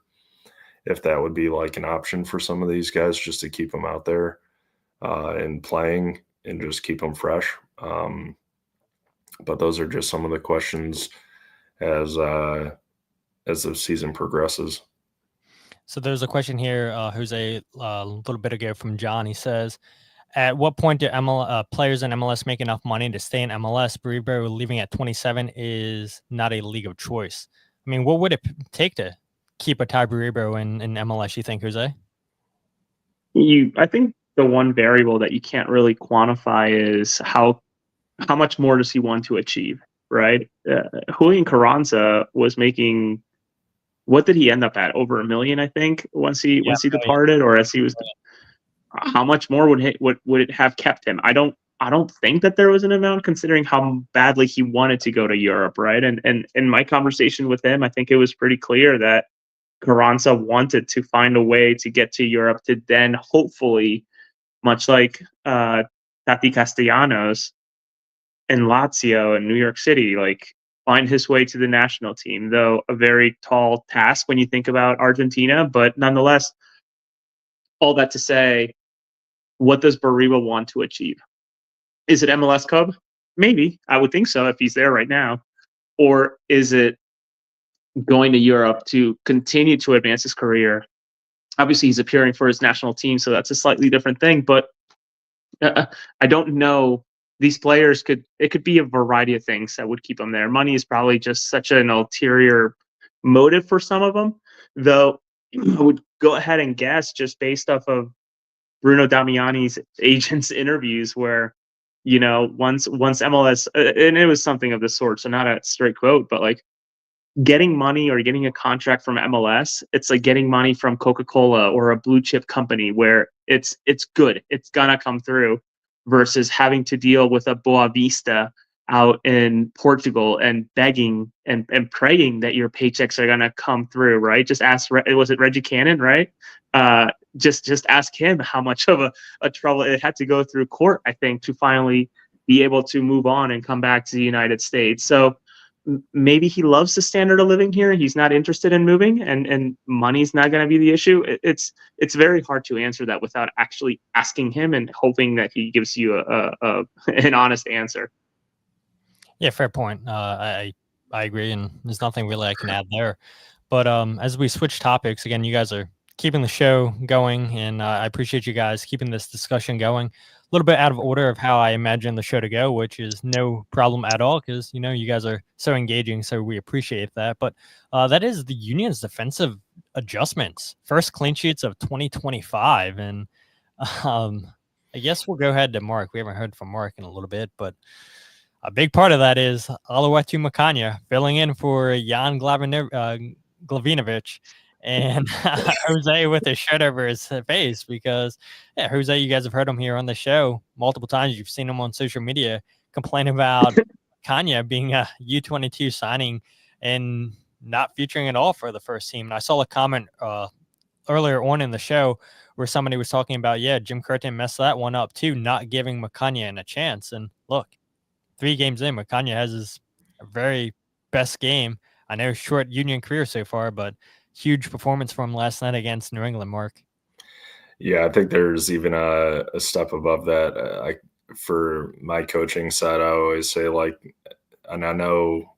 if that would be an option for some of these guys, just to keep them out there and playing and just keep them fresh. But those are just some of the questions as the season progresses. So there's a question here, Jose, a little bit ago from John. He says, at what point do players in MLS make enough money to stay in MLS? Baribo leaving at 27 is not a league of choice. I mean, what would it take to keep a Tai Baribo in MLS, you think, Jose? I think the one variable that you can't really quantify is how much more does he want to achieve, right? Julian Carranza was making, what did he end up at? Over $1 million, I think, once he departed, or as he was. How much more would it have kept him? I don't think that there was an amount, considering how badly he wanted to go to Europe, right? And in my conversation with him, I think it was pretty clear that Carranza wanted to find a way to get to Europe to then hopefully, much like Tati Castellanos in Lazio and New York City, find his way to the national team, though a very tall task when you think about Argentina, but nonetheless, all that to say, what does Baribo want to achieve? Is it MLS Cub? Maybe. I would think so if he's there right now. Or is it going to Europe to continue to advance his career? Obviously, he's appearing for his national team, so that's a slightly different thing. But I don't know. These players it could be a variety of things that would keep them there. Money is probably just such an ulterior motive for some of them, though. I would go ahead and guess, just based off of Bruno Damiani's agent's interviews, where, once MLS, and it was something of the sort, so not a straight quote, but like, getting money or getting a contract from MLS, it's like getting money from Coca-Cola or a blue chip company, where it's good, it's gonna come through, versus having to deal with a Boa Vista out in Portugal and begging and praying that your paychecks are gonna come through, right? Just ask, was it Reggie Cannon, right? Just ask him how much of a trouble it had to go through court, I think, to finally be able to move on and come back to the United States. So maybe he loves the standard of living here. He's not interested in moving, and money's not going to be the issue. It's very hard to answer that without actually asking him and hoping that he gives you an honest answer. Yeah, fair point. I agree, and there's nothing really I can add there. But as we switch topics, again, you guys are keeping the show going, and I appreciate you guys keeping this discussion going. A little bit out of order of how I imagine the show to go, which is no problem at all, because you guys are so engaging, so we appreciate that. But that is the Union's defensive adjustments, first clean sheets of 2025, and I guess we'll go ahead to Mark. We haven't heard from Mark in a little bit, but a big part of that is Oluwetu Makanya filling in for Jan Glavinovic. And José with his shirt over his face, because José, you guys have heard him here on the show multiple times. You've seen him on social media complain about Kanya being a U22 signing and not featuring at all for the first team. And I saw a comment earlier on in the show where somebody was talking about, Jim Curtin messed that one up too, not giving Makanya a chance. And look, 3 games in, Makanya has his very best game. I know short Union career so far, but huge performance from last night against New England, Mark. Yeah, I think there's even a step above that. For my coaching side, I always say, and I know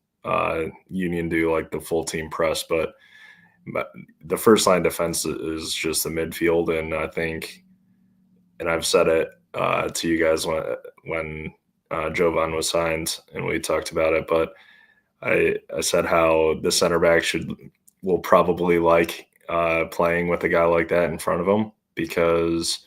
Union do like the full team press, but the first line defense is just the midfield. And I think, and I've said it to you guys when Jovan was signed and we talked about it, but I said how the center back will probably like playing with a guy like that in front of him, because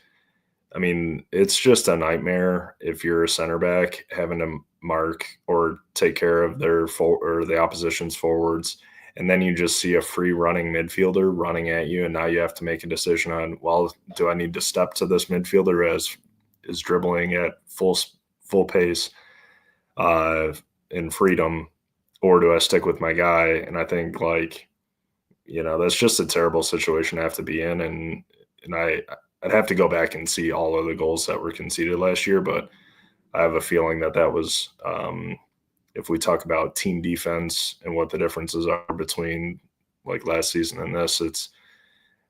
I mean, it's just a nightmare if you're a center back having to mark or take care of the opposition's forwards, and then you just see a free running midfielder running at you, and now you have to make a decision on, well, do I need to step to this midfielder as is dribbling at full pace in freedom, or do I stick with my guy? And I think that's just a terrible situation to have to be in. And I'd have to go back and see all of the goals that were conceded last year, but I have a feeling that was, if we talk about team defense and what the differences are between like last season and this,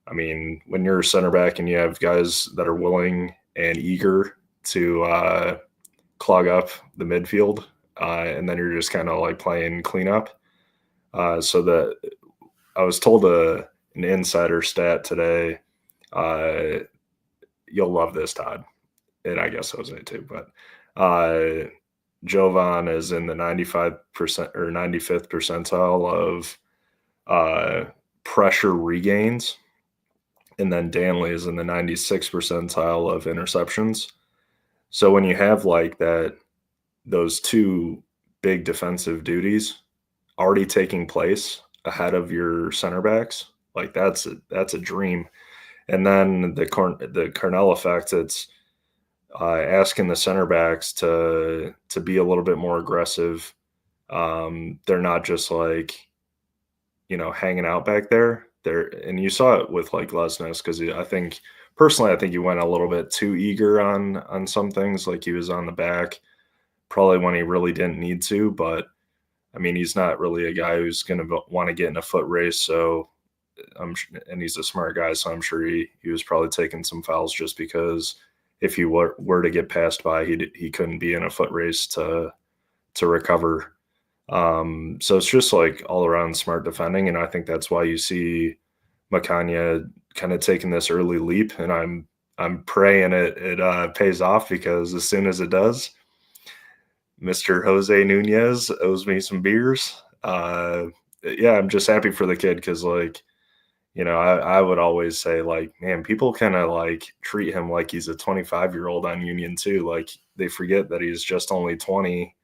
when you're a center back and you have guys that are willing and eager to clog up the midfield, and then you're just kind of like playing cleanup. So that I was told an insider stat today. You'll love this, Todd, and I guess José too. But Jovan is in the 95% or 95th percentile of pressure regains, and then Danley is in the 96th percentile of interceptions. So when you have like that, those 2 big defensive duties already taking place ahead of your center backs, like that's a dream. And then the Carnell effect, it's asking the center backs to be a little bit more aggressive. They're not just like, hanging out back there. And you saw it with like Lesnes, because I think he went a little bit too eager on some things. Like he was on the back probably when he really didn't need to, but I mean, he's not really a guy who's going to want to get in a foot race. So and he's a smart guy, so I'm sure he was probably taking some fouls just because if he were to get passed by, he couldn't be in a foot race to recover. So it's just like all around smart defending, and I think that's why you see Macania kind of taking this early leap, and I'm praying it pays off, because as soon as it does, Mr. José Nuñez owes me some beers. Yeah, I'm just happy for the kid, because like, you know, I would always say like, man, people kind of like treat him like he's a 25-year-old on Union too. Like they forget that he's just only 20,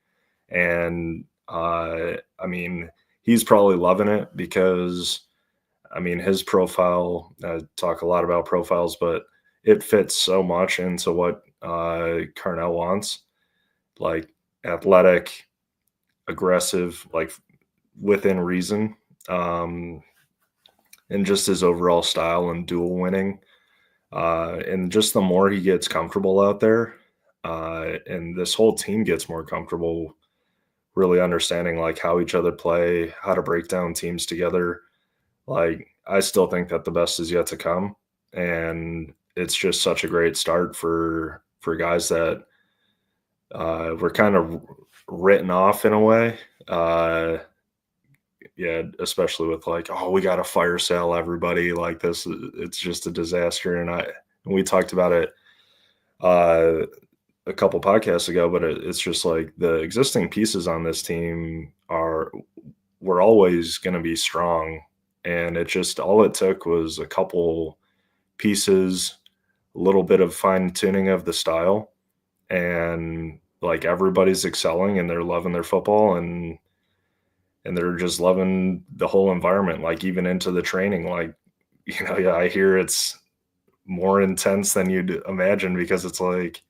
and I mean, he's probably loving it, because I mean, his profile, I talk a lot about profiles, but it fits so much into what Carnell wants. Like athletic, aggressive, like within reason, and just his overall style and duel winning. And just the more he gets comfortable out there, and this whole team gets more comfortable, really understanding like how each other play, how to break down teams together. Like, I still think that the best is yet to come, and it's just such a great start for guys that were kind of written off in a way. Yeah, especially with like, oh, we got to fire sale everybody like this. It's just a disaster, and we talked about it a couple podcasts ago, but it's just like the existing pieces on this team were always going to be strong. And all it took was a couple pieces, a little bit of fine tuning of the style, and like everybody's excelling and they're loving their football, and they're just loving the whole environment, like even into the training. Like, you know, yeah, I hear it's more intense than you'd imagine, because it's like,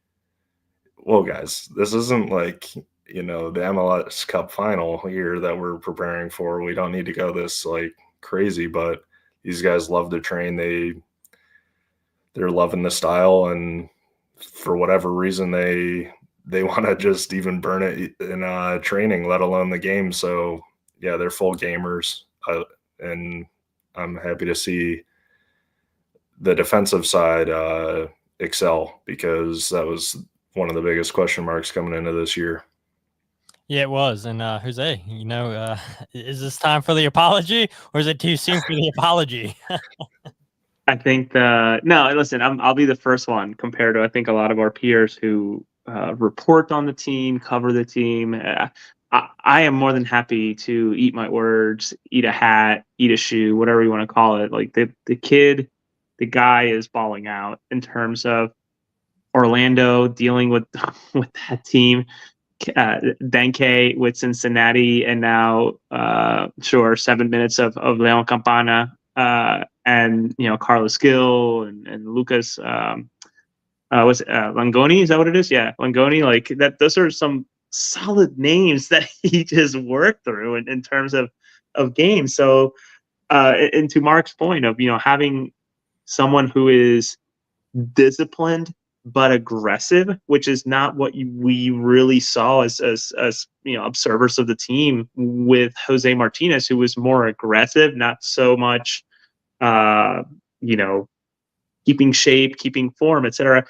well, guys, this isn't like, you know, the MLS Cup final here that we're preparing for. We don't need to go this like crazy, but these guys love to train. They're loving the style, and for whatever reason they want to just even burn it in training, let alone the game. So yeah, they're full gamers, and I'm happy to see the defensive side excel, because that was one of the biggest question marks coming into this year. Yeah, it was. And Jose, you know, is this time for the apology, or is it too soon for the apology? I think no, listen, I'll be the first one compared to, I think, a lot of our peers who report on the team, cover the team. I am more than happy to eat my words, eat a hat, eat a shoe, whatever you want to call it. Like the guy is balling out in terms of Orlando dealing with that team, Benke with Cincinnati, and now 7 minutes of Leon Campana, and you know, Carlos Gil and Lukić, was Langoni, is that what it is? Yeah, Langoni. Like that, those are some solid names that he just worked through in terms of games. So and to Mark's point of, you know, having someone who is disciplined but aggressive, which is not what we really saw as you know, observers of the team, with Jose Martinez, who was more aggressive, not so much you know, keeping shape, keeping form, etc.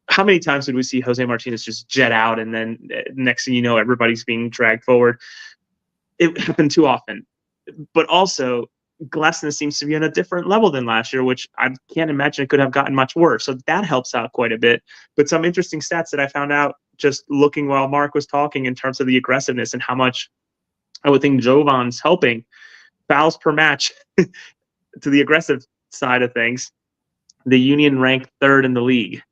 How many times did we see Jose Martinez just jet out, and then next thing you know, everybody's being dragged forward? It happened too often. But also, Glesnes seems to be on a different level than last year, which I can't imagine it could have gotten much worse. So that helps out quite a bit. But some interesting stats that I found out just looking while Mark was talking in terms of the aggressiveness and how much I would think Jovan's helping. Fouls per match to the aggressive side of things, the Union ranked third in the league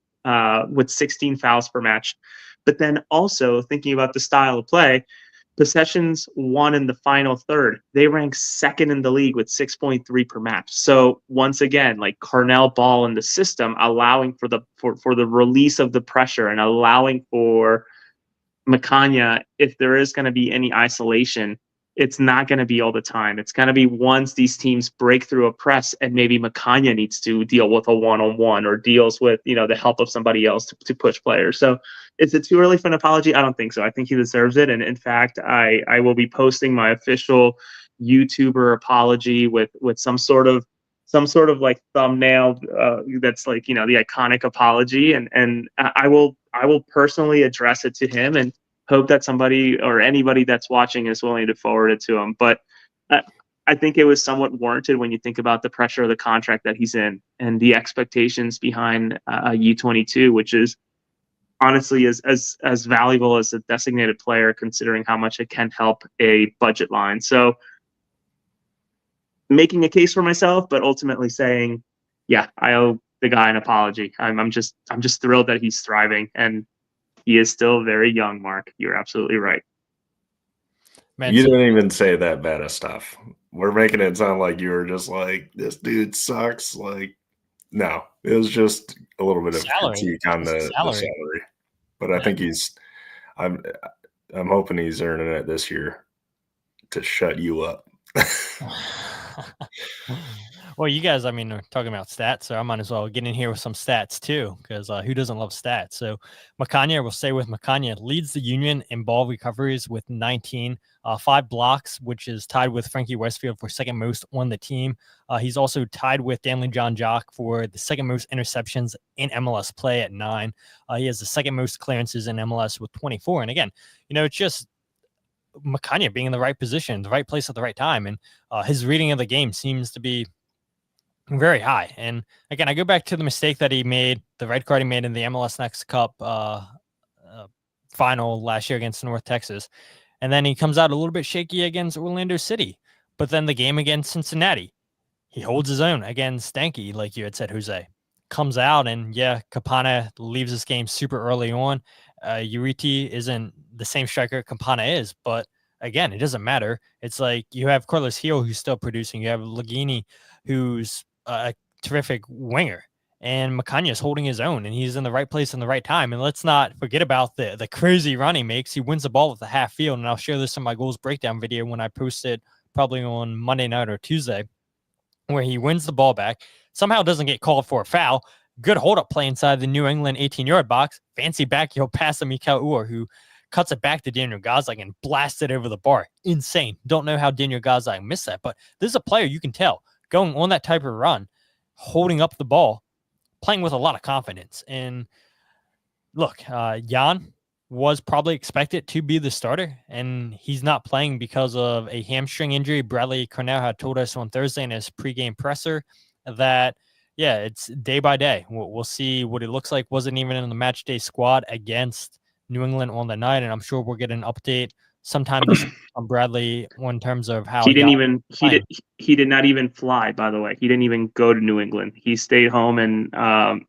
with 16 fouls per match. But then also thinking about the style of play, possessions won in the final third, they rank second in the league with 6.3 per match. So once again, like Carnell ball in the system, allowing for the release of the pressure and allowing for Macania, if there is going to be any isolation, it's not going to be all the time. It's going to be once these teams break through a press, and maybe Macania needs to deal with a one-on-one or deals with, you know, the help of somebody else to push players. So is it too early for an apology? I don't think so. I think he deserves it. And in fact, I will be posting my official YouTuber apology with some sort of some sort of like thumbnail that's like, the iconic apology, and I will personally address it to him and hope that somebody or anybody that's watching is willing to forward it to him. But I think it was somewhat warranted when you think about the pressure of the contract that he's in and the expectations behind U22, which is honestly as valuable as a designated player, considering how much it can help a budget line. So making a case for myself, but ultimately saying, yeah, I owe the guy an apology. I'm just thrilled that he's thriving, and he is still very young, Mark. You're absolutely right. Man, You didn't even say that bad of stuff. We're making it sound like you were just like, this dude sucks. Like, no, it was just a little bit of critique on the salary. But I think I'm hoping he's earning it this year to shut you up. Well, you guys, I mean, are talking about stats, so I might as well get in here with some stats too, because who doesn't love stats? So Makanya, we'll stay with Makanya, leads the Union in ball recoveries with 19, 5 blocks, which is tied with Frankie Westfield for second most on the team. He's also tied with Danley Jacques for the second most interceptions in MLS play at 9. He has the second most clearances in MLS with 24. And again, it's just Makanya being in the right position, the right place at the right time. And his reading of the game seems to be very high. And again, I go back to the mistake that he made, the red card he made in the MLS Next Cup final last year against North Texas. And then he comes out a little bit shaky against Orlando City. But then the game against Cincinnati, he holds his own against Stanky, like you had said, Jose. Comes out, and yeah, Campana leaves this game super early on. Uriti isn't the same striker Campana is, but again, it doesn't matter. It's like you have Carlos Hill, who's still producing. You have Lagini, who's a terrific winger, and Makanya is holding his own, and he's in the right place in the right time. And let's not forget about the crazy run he makes. He wins the ball with the half field, and I'll share this in my goals breakdown video when I post it probably on Monday night or Tuesday, where he wins the ball back, somehow doesn't get called for a foul. Good hold-up play inside the New England 18-yard box. Fancy backheel pass to Mikael Uhre, who cuts it back to Daniel Gazdag and blasts it over the bar. Insane. Don't know how Daniel Gazdag missed that, but this is a player you can tell going on that type of run, holding up the ball, playing with a lot of confidence. And look, Jan was probably expected to be the starter, and he's not playing because of a hamstring injury. Bradley Carnell had told us on Thursday in his pregame presser that, yeah, it's day by day. We'll see what it looks like. Wasn't even in the match day squad against New England on the night, and I'm sure we'll get an update sometime this on Bradley in terms of how he did not even fly, by the way. He didn't even go to New England. He stayed home and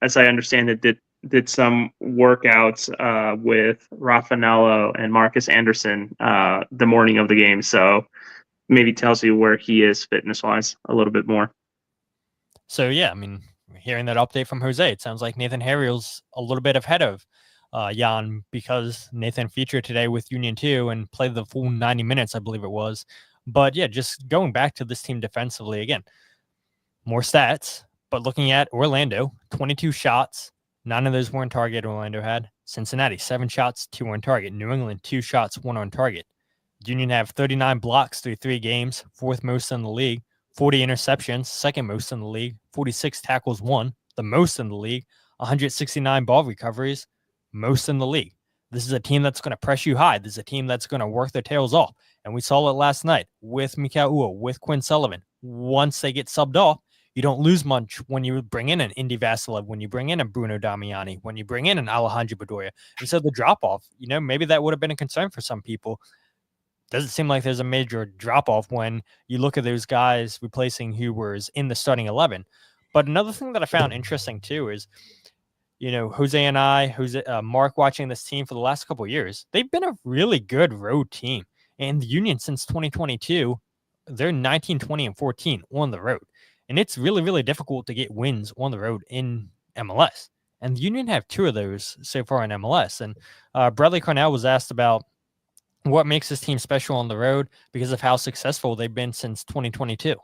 as I understand it, did some workouts with Raffanello and Marcus Anderson the morning of the game. So maybe tells you where he is fitness wise a little bit more. So yeah, I mean, hearing that update from Jose, it sounds like Nathan Harriel's a little bit ahead of Jan, because Nathan featured today with Union 2 and played the full 90 minutes, I believe it was. But yeah, just going back to this team defensively, again, more stats, but looking at Orlando, 22 shots, 9 of those were on target. Orlando had. Cincinnati, 7 shots, 2 on target. New England, 2 shots, 1 on target. Union have 39 blocks through 3 games, 4th most in the league. 40 interceptions, 2nd most in the league. 46 tackles won, the most in the league. 169 ball recoveries, most in the league. This is a team that's going to press you high. This is a team that's going to work their tails off. And we saw it last night with Mikael Uhre, with Quinn Sullivan. Once they get subbed off, you don't lose much when you bring in an Indy Vassilev, when you bring in a Bruno Damiani, when you bring in an Alejandro Bedoya. And so the drop-off, maybe that would have been a concern for some people. Doesn't seem like there's a major drop-off when you look at those guys replacing who was in the starting 11. But another thing that I found interesting, too, is Jose and I, Mark, watching this team for the last couple of years, they've been a really good road team. And the Union since 2022, they're 19, 20, and 14 on the road. And it's really, really difficult to get wins on the road in MLS. And the Union have 2 of those so far in MLS. And Bradley Carnell was asked about what makes this team special on the road because of how successful they've been since 2022.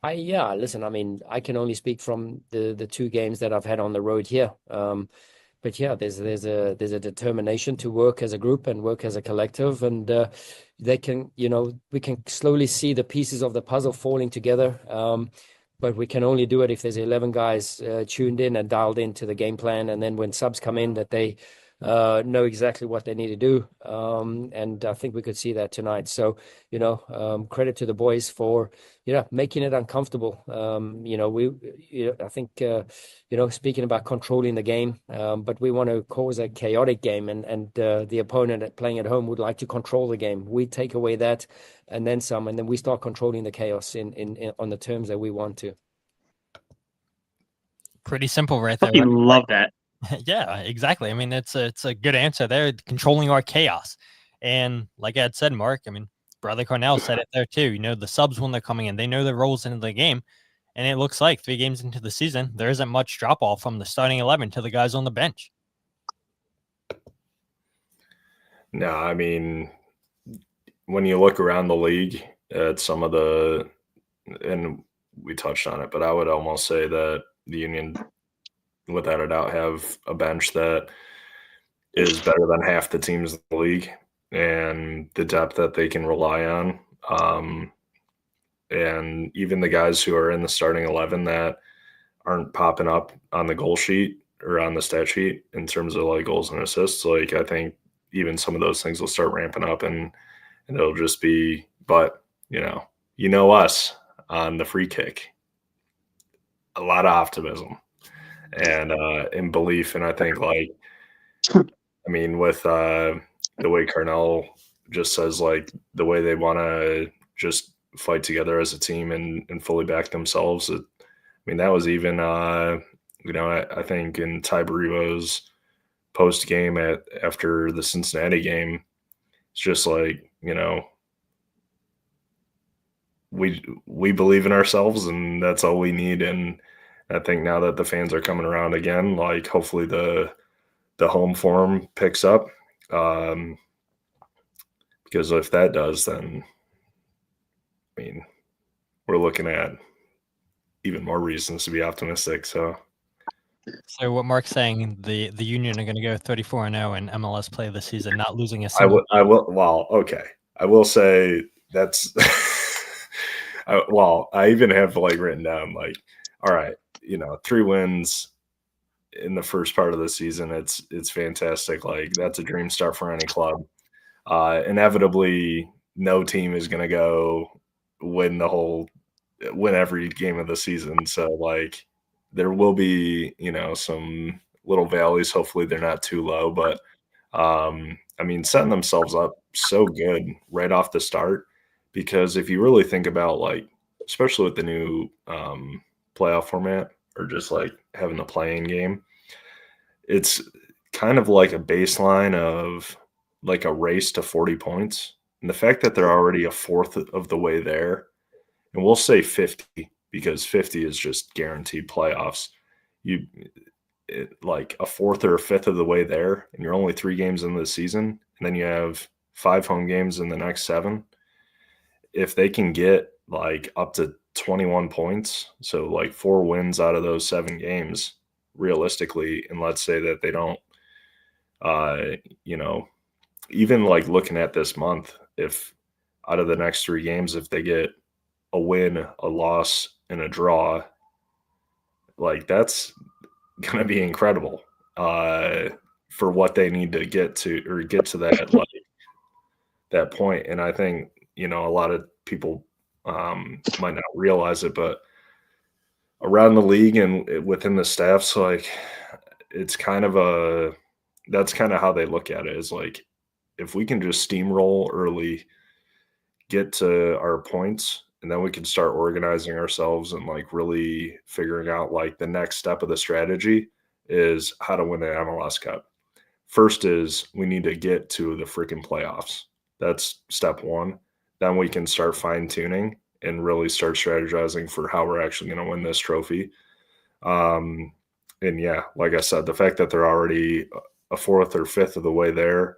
Listen, I mean, I can only speak from the 2 games that I've had on the road here. But yeah, there's a determination to work as a group and work as a collective, and they can, we can slowly see the pieces of the puzzle falling together. but we can only do it if there's 11 guys tuned in and dialed into the game plan. And then when subs come in, that they know exactly what they need to do. And I think we could see that tonight. So, credit to the boys for, making it uncomfortable. I think, speaking about controlling the game, but we want to cause a chaotic game, and the opponent playing at home would like to control the game. We take away that and then some, and then we start controlling the chaos in on the terms that we want to. Pretty simple right there. I love that. Yeah, exactly. I mean, it's a good answer there. Controlling our chaos. And like I had said, Mark, I mean, Bradley Carnell said it there too. The subs when they're coming in, they know their roles into the game. And it looks like 3 games into the season, there isn't much drop off from the starting 11 to the guys on the bench. No, I mean, when you look around the league at some of the, and we touched on it, but I would almost say that the Union, without a doubt, have a bench that is better than half the teams in the league, and the depth that they can rely on. And even the guys who are in the starting 11 that aren't popping up on the goal sheet or on the stat sheet in terms of like goals and assists, like I think even some of those things will start ramping up, and it'll just be, but us on the free kick, a lot of optimism and belief. And I think with the way Carnell just says, like the way they want to just fight together as a team and fully back themselves. That was even, I think in Tai Baribo's post game after the Cincinnati game, it's just like, we believe in ourselves, and that's all we need. And I think now that the fans are coming around again, like hopefully the home form picks up, because if that does, then we're looking at even more reasons to be optimistic. So what Mark's saying, the Union are going to go 34-0 in MLS play this season, not losing a single. I will. Well, okay. I will say that's. I even have written down all right, 3 wins in the first part of the season. It's fantastic. Like that's a dream start for any club. Inevitably, no team is going to go win every game of the season. So there will be, some little valleys. Hopefully they're not too low, but setting themselves up so good right off the start, because if you really think about especially with the new playoff format, or just having the playing game, it's kind of like a baseline of a race to 40 points. And the fact that they're already a fourth of the way there, and we'll say 50 because 50 is just guaranteed playoffs. A fourth or a fifth of the way there, and you're only 3 games into the season, and then you have 5 home games in the next 7. If they can get up to 21 points, so 4 wins out of those 7 games, realistically, and let's say that they don't, even looking at this month, if out of the next 3 games, if they get a win, a loss, and a draw, that's going to be incredible for what they need to get to that that point. And I think a lot of people might not realize it, but around the league and within the staffs, it's kind of that's kind of how they look at it, is if we can just steamroll early, get to our points, and then we can start organizing ourselves and really figuring out the next step of the strategy is how to win the MLS Cup. First is we need to get to the freaking playoffs. That's step 1. Then we can start fine tuning and really start strategizing for how we're actually going to win this trophy. And yeah, like I said, the fact that they're already a fourth or fifth of the way there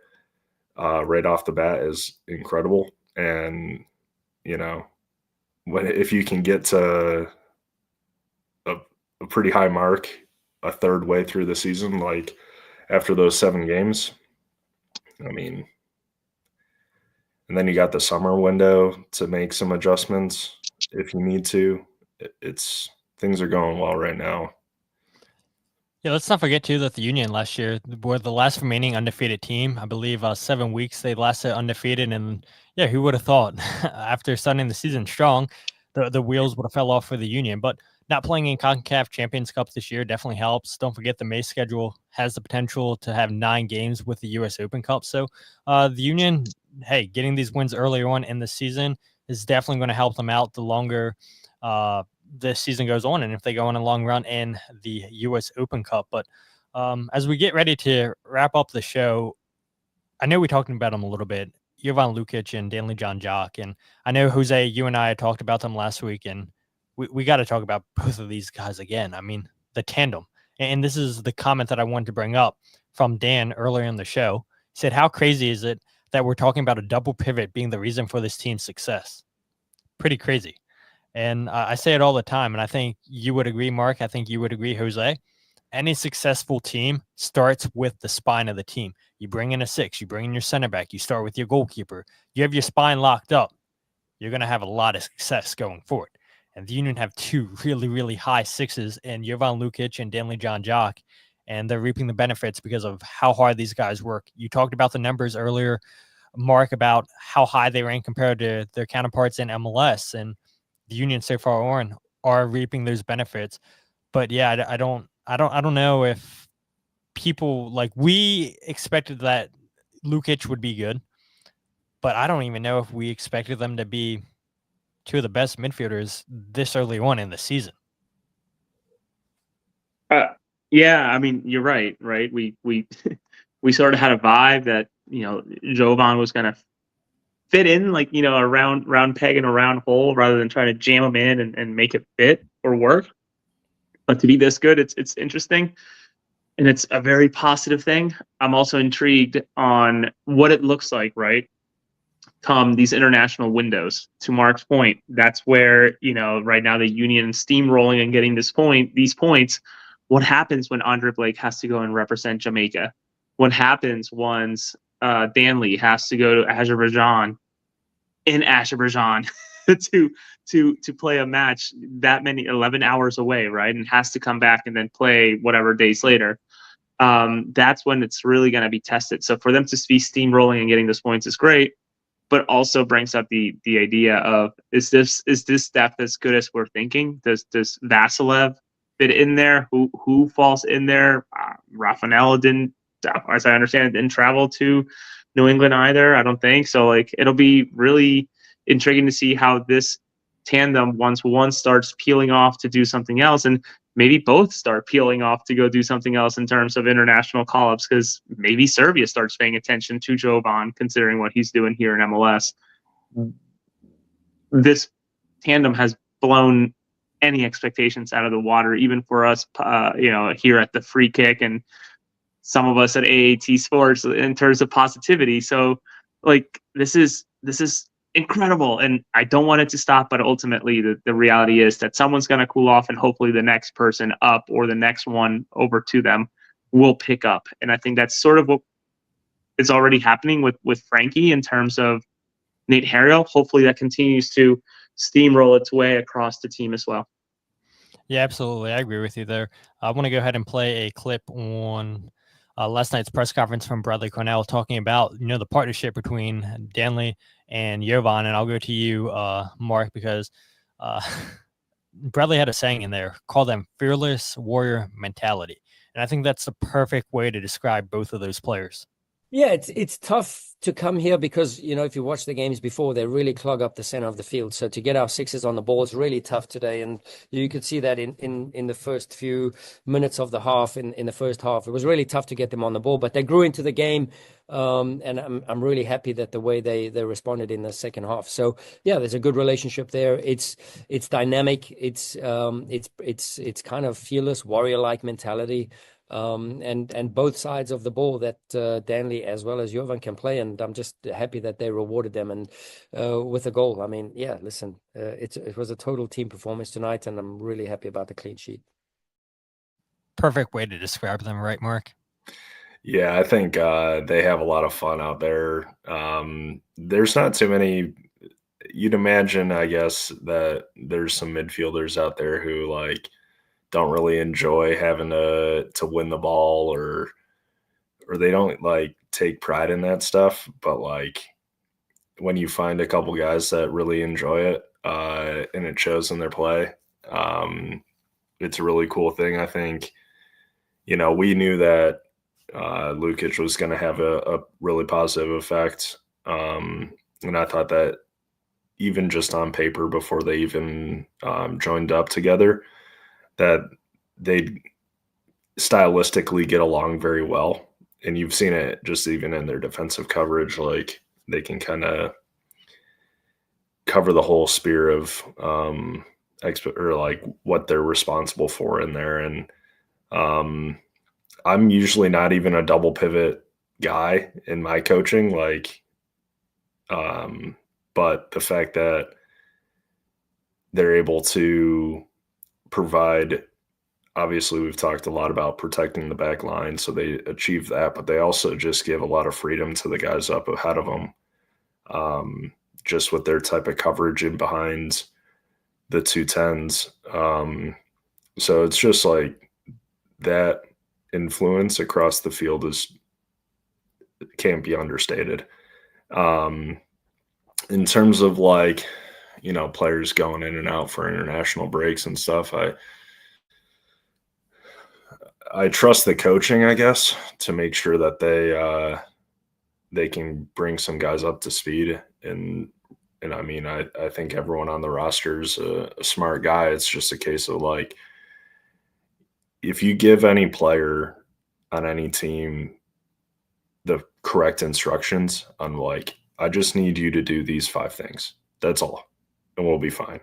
right off the bat is incredible. And, if you can get to a pretty high mark a third way through the season, after those 7 games, and then you got the summer window to make some adjustments if you need to. it's things are going well right now. Yeah, let's not forget too that the Union last year were the last remaining undefeated team. I believe 7 weeks they lasted undefeated, and yeah, who would have thought after starting the season strong, the wheels would have fell off for the Union. But not playing in CONCACAF Champions Cup this year definitely helps. Don't forget the May schedule has the potential to have 9 games with the U.S. Open Cup. So the Union, hey, getting these wins earlier on in the season is definitely going to help them out the longer this season goes on, and if they go on a long run in the U.S. Open Cup. But as we get ready to wrap up the show, I know we talked about them a little bit, Jovan Lukić and Danley Jacques, and I know, José, you and I talked about them last week, and we got to talk about both of these guys again. I mean, the tandem. And this is the comment that I wanted to bring up from Dan earlier in the show. He said, how crazy is it that we're talking about a double pivot being the reason for this team's success? Pretty crazy. And I say it all the time, and I think you would agree, Mark. I think you would agree, José. Any successful team starts with the spine of the team. You bring in a 6, you bring in your center back, you start with your goalkeeper. You have your spine locked up. You're going to have a lot of success going forward. And the Union have 2 really, really high 6s in Jovan Lukić and Danley Jacques, and they're reaping the benefits because of how hard these guys work. You talked about the numbers earlier, Mark, about how high they rank compared to their counterparts in MLS, and the Union so far on are reaping those benefits. But yeah, I don't know if people, like, we expected that Lukić would be good, but I don't even know if we expected them to be 2 of the best midfielders this early on in the season. Yeah, I mean, you're right. We we sort of had a vibe that, Jovan was going to fit in, like, a round peg in a round hole, rather than trying to jam them in and make it fit or work. But to be this good, it's interesting, and it's a very positive thing. I'm also intrigued on what it looks like, right? Tom, these international windows, to Mark's point, that's where, right now the Union steamrolling and getting these points. What happens when Andre Blake has to go and represent Jamaica? What happens once Danley has to go to Azerbaijan to play a match that many 11 hours away, right? And has to come back and then play whatever days later. That's when it's really going to be tested. So for them to be steamrolling and getting those points is great, but also brings up the idea of, is this depth as good as we're thinking? Does Vasilev fit in there? Who falls in there? Rafael didn't, as I understand it, didn't travel to New England either. I don't think so. Like, it'll be really intriguing to see how this tandem, once one starts peeling off to do something else, and maybe both start peeling off to go do something else in terms of international call-ups, because maybe Serbia starts paying attention to Jovan, considering what he's doing here in MLS. This tandem has blown any expectations out of the water, even for us, here at the Free Kick, and some of us at AAT Sports, in terms of positivity. So, like, this is incredible, and I don't want it to stop, but ultimately the reality is that someone's going to cool off, and hopefully the next person up, or the next one over to them, will pick up. And I think that's sort of what is already happening with Frankie in terms of Nate Harriel. Hopefully that continues to steamroll its way across the team as well. Yeah, absolutely. I agree with you there. I want to go ahead and play a clip on last night's press conference from Bradley Carnell, talking about, the partnership between Danley and Jovan. And I'll go to you, Mark, because Bradley had a saying in there, call them fearless warrior mentality. And I think that's the perfect way to describe both of those players. Yeah, it's tough to come here because, if you watch the games before, they really clog up the center of the field. So to get our 6s on the ball is really tough today. And you could see that in the first few minutes of the half, in the first half. It was really tough to get them on the ball, but they grew into the game. And I'm really happy that the way they responded in the second half. So yeah, there's a good relationship there. It's dynamic. It's kind of fearless warrior-like mentality. And both sides of the ball that Danley as well as Jovan can play, and I'm just happy that they rewarded them and with a goal. I mean, yeah, listen, it was a total team performance tonight, and I'm really happy about the clean sheet. Perfect way to describe them, right, Mark? Yeah, I think they have a lot of fun out there. There's not too many, you'd imagine, I guess, that there's some midfielders out there who like don't really enjoy having to win the ball, or they don't like take pride in that stuff. But like when you find a couple guys that really enjoy it, and it shows in their play, it's a really cool thing. I think, we knew that Lukić was going to have a really positive effect. And I thought that even just on paper, before they even joined up together, that they'd stylistically get along very well. And you've seen it just even in their defensive coverage. Like they can kind of cover the whole sphere of or like what they're responsible for in there. And I'm usually not even a double pivot guy in my coaching. Like, but the fact that they're able to provide, obviously we've talked a lot about protecting the back line, so they achieve that, but they also just give a lot of freedom to the guys up ahead of them, just with their type of coverage in behind the 210s. So it's just like that influence across the field can't be understated. In terms of like, players going in and out for international breaks and stuff, I trust the coaching, I guess, to make sure that they can bring some guys up to speed. And I mean, I think everyone on the roster is a smart guy. It's just a case of like, if you give any player on any team the correct instructions on like, I just need you to do these 5 things. That's all. And we'll be fine.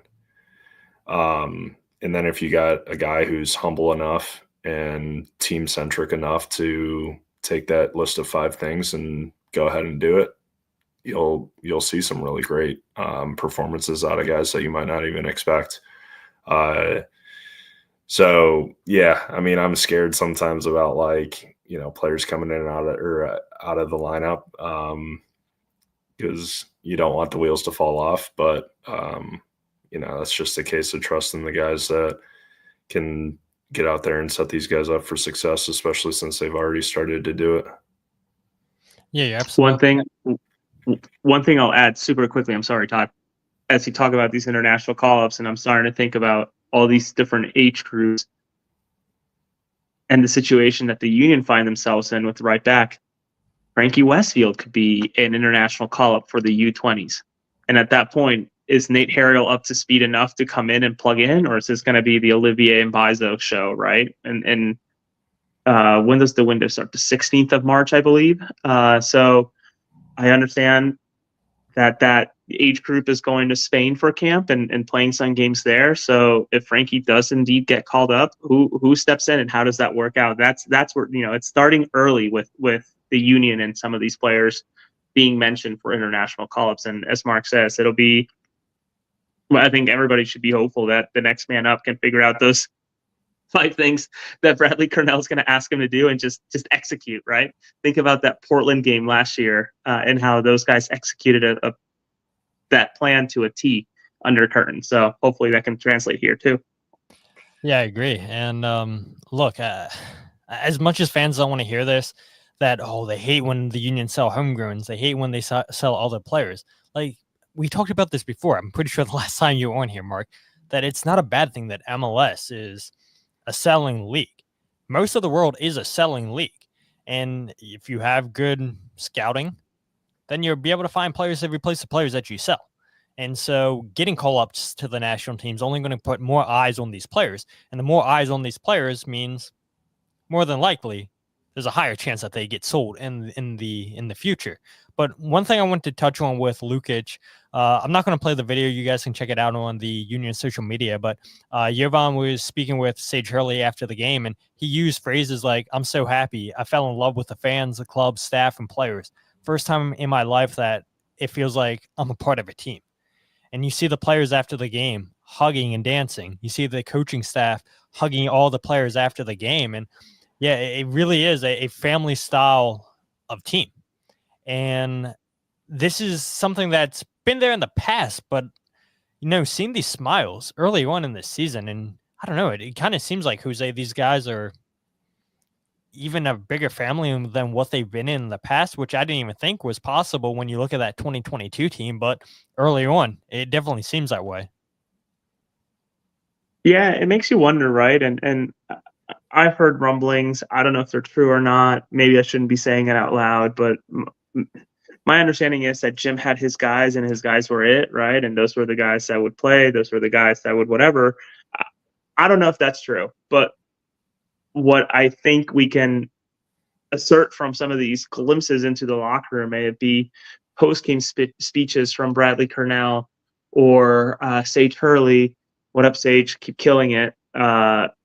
And then if you got a guy who's humble enough and team-centric enough to take that list of 5 things and go ahead and do it, you'll see some really great performances out of guys that you might not even expect. So yeah, I mean, I'm scared sometimes about like, players coming in and out of the lineup, because you don't want the wheels to fall off. But that's just a case of trusting the guys that can get out there and set these guys up for success, especially since they've already started to do it. Yeah, absolutely. One thing I'll add super quickly, I'm sorry, Todd, as you talk about these international call-ups, and I'm starting to think about all these different age groups and the situation that the Union find themselves in with the right back. Frankie Westfield could be an international call-up for the U20s. And at that point, is Nate Harriel up to speed enough to come in and plug in, or is this going to be the Olivier Mbaizo show, right? And when does the window start? The 16th of March, I believe. So I understand that age group is going to Spain for camp and playing some games there. So if Frankie does indeed get called up, who steps in and how does that work out? That's where, it's starting early with the Union and some of these players being mentioned for international call-ups. And as Mark says, it'll be, I think everybody should be hopeful that the next man up can figure out those 5 things that Bradley Carnell is going to ask him to do and just execute, right? Think about that Portland game last year and how those guys executed that plan to a T under curtain. So hopefully that can translate here too. Yeah, I agree. And look, as much as fans don't want to hear this, that, they hate when the Union sell homegrowns, they hate when they sell other players. Like, we talked about this before. I'm pretty sure the last time you were on here, Mark, that it's not a bad thing that MLS is a selling league. Most of the world is a selling league. And if you have good scouting, then you'll be able to find players that replace the players that you sell. And so getting call-ups to the national team is only going to put more eyes on these players. And the more eyes on these players means more than likely there's a higher chance that they get sold in the future. But one thing I want to touch on with Lukić, I'm not going to play the video. You guys can check it out on the Union social media. But Jovan was speaking with Sage Hurley after the game, and he used phrases like, "I'm so happy. I fell in love with the fans, the club, staff, and players. First time in my life that it feels like I'm a part of a team." And you see the players after the game hugging and dancing. You see the coaching staff hugging all the players after the game. And yeah, it really is a family style of team. And this is something that's been there in the past, but seeing these smiles early on in this season, and I don't know, it kind of seems like, Jose, these guys are even a bigger family than what they've been in the past, which I didn't even think was possible when you look at that 2022 team. But early on, it definitely seems that way. Yeah, it makes you wonder, right? And I've heard rumblings. I don't know if they're true or not. Maybe I shouldn't be saying it out loud, but my understanding is that Jim had his guys, and his guys were it, right? And those were the guys that would play. Those were the guys that would whatever. I don't know if that's true, but what I think we can assert from some of these glimpses into the locker room, may it be post-game speeches from Bradley Carnell or Sage Hurley, what up, Sage, keep killing it,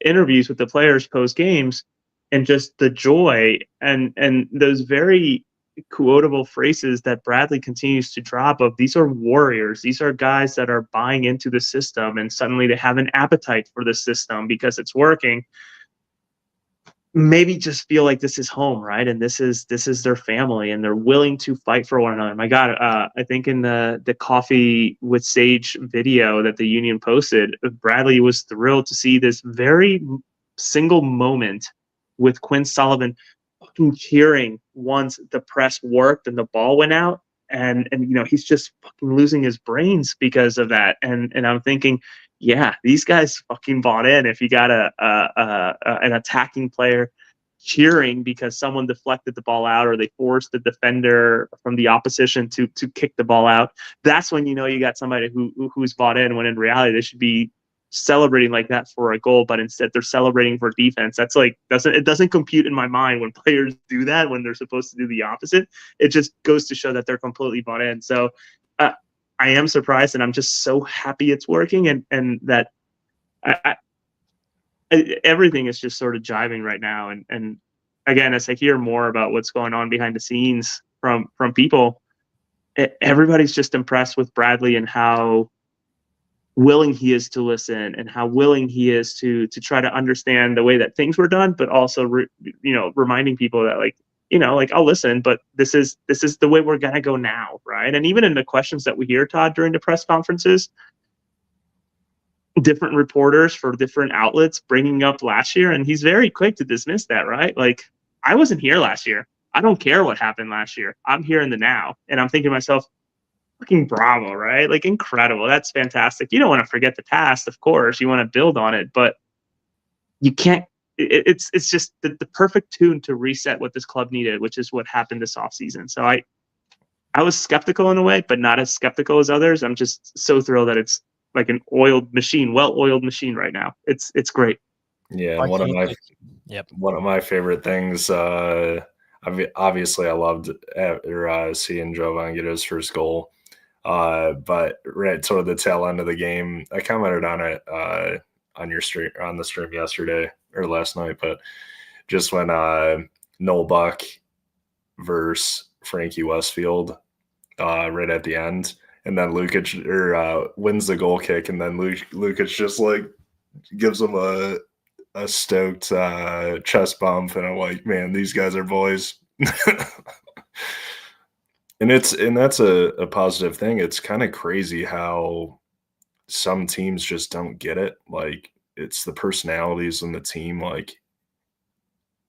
interviews with the players post-games, and just the joy and those very quotable phrases that Bradley continues to drop of, these are warriors, these are guys that are buying into the system, and suddenly they have an appetite for the system because it's working. Maybe just feel like this is home, right? And this is their family, and they're willing to fight for one another. My God, I think in the Coffee with Sage video that the Union posted, Bradley was thrilled to see this very single moment with Quinn Sullivan fucking cheering once the press worked and the ball went out, and he's just fucking losing his brains because of that. And I'm thinking, yeah, these guys fucking bought in. If you got an attacking player cheering because someone deflected the ball out, or they forced the defender from the opposition to kick the ball out, that's when you got somebody who's bought in. When in reality, they should be celebrating like that for a goal, but instead they're celebrating for defense. That's like it doesn't compute in my mind when players do that when they're supposed to do the opposite. It just goes to show that they're completely bought in. So I am surprised, and I'm just so happy it's working, and that everything is just sort of jiving right now. And again, as I hear more about what's going on behind the scenes from people, everybody's just impressed with Bradley and how willing he is to listen, and how willing he is to try to understand the way that things were done, but also reminding people that I'll listen, but this is the way we're gonna go now, right? And even in the questions that we hear, Todd, during the press conferences, different reporters for different outlets bringing up last year, and he's very quick to dismiss that, right? Like, I wasn't here last year. I don't care what happened last year. I'm here in the now, and I'm thinking to myself, fucking bravo, right? Like, incredible. That's fantastic. You don't want to forget the past, of course. You want to build on it, but you can't. It's just the perfect tune to reset what this club needed, which is what happened this offseason. So I was skeptical in a way, but not as skeptical as others. I'm just so thrilled that it's like an oiled machine, well-oiled machine right now. It's great. Yeah, one of my favorite things. Obviously, I loved seeing Jovan get his first goal, but right sort of the tail end of the game, I commented on it on the stream yesterday or last night, but just when Noel Buck versus Frankie Westfield right at the end, and then Lukić wins the goal kick, and then Lukić just like gives him a stoked chest bump, and I'm like, man, these guys are boys. and that's a positive thing. It's kind of crazy how some teams just don't get it. Like, it's the personalities in the team, like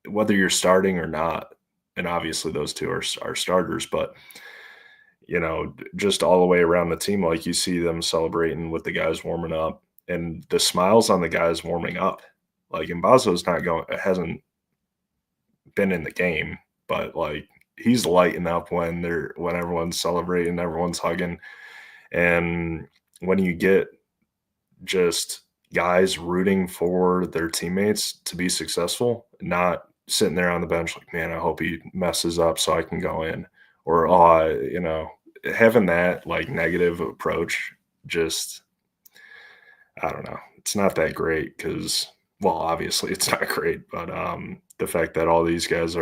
whether you're starting or not, and obviously those two are starters, but just all the way around the team, like you see them celebrating with the guys warming up, and the smiles on the guys warming up. Like, Mbaizo's hasn't been in the game, but like he's lighting up when everyone's celebrating, everyone's hugging. And when you get just guys rooting for their teammates to be successful, not sitting there on the bench like, man, I hope he messes up so I can go in, or having that like negative approach, just, I don't know, it's not that great, because, well, obviously it's not great, but the fact that all these guys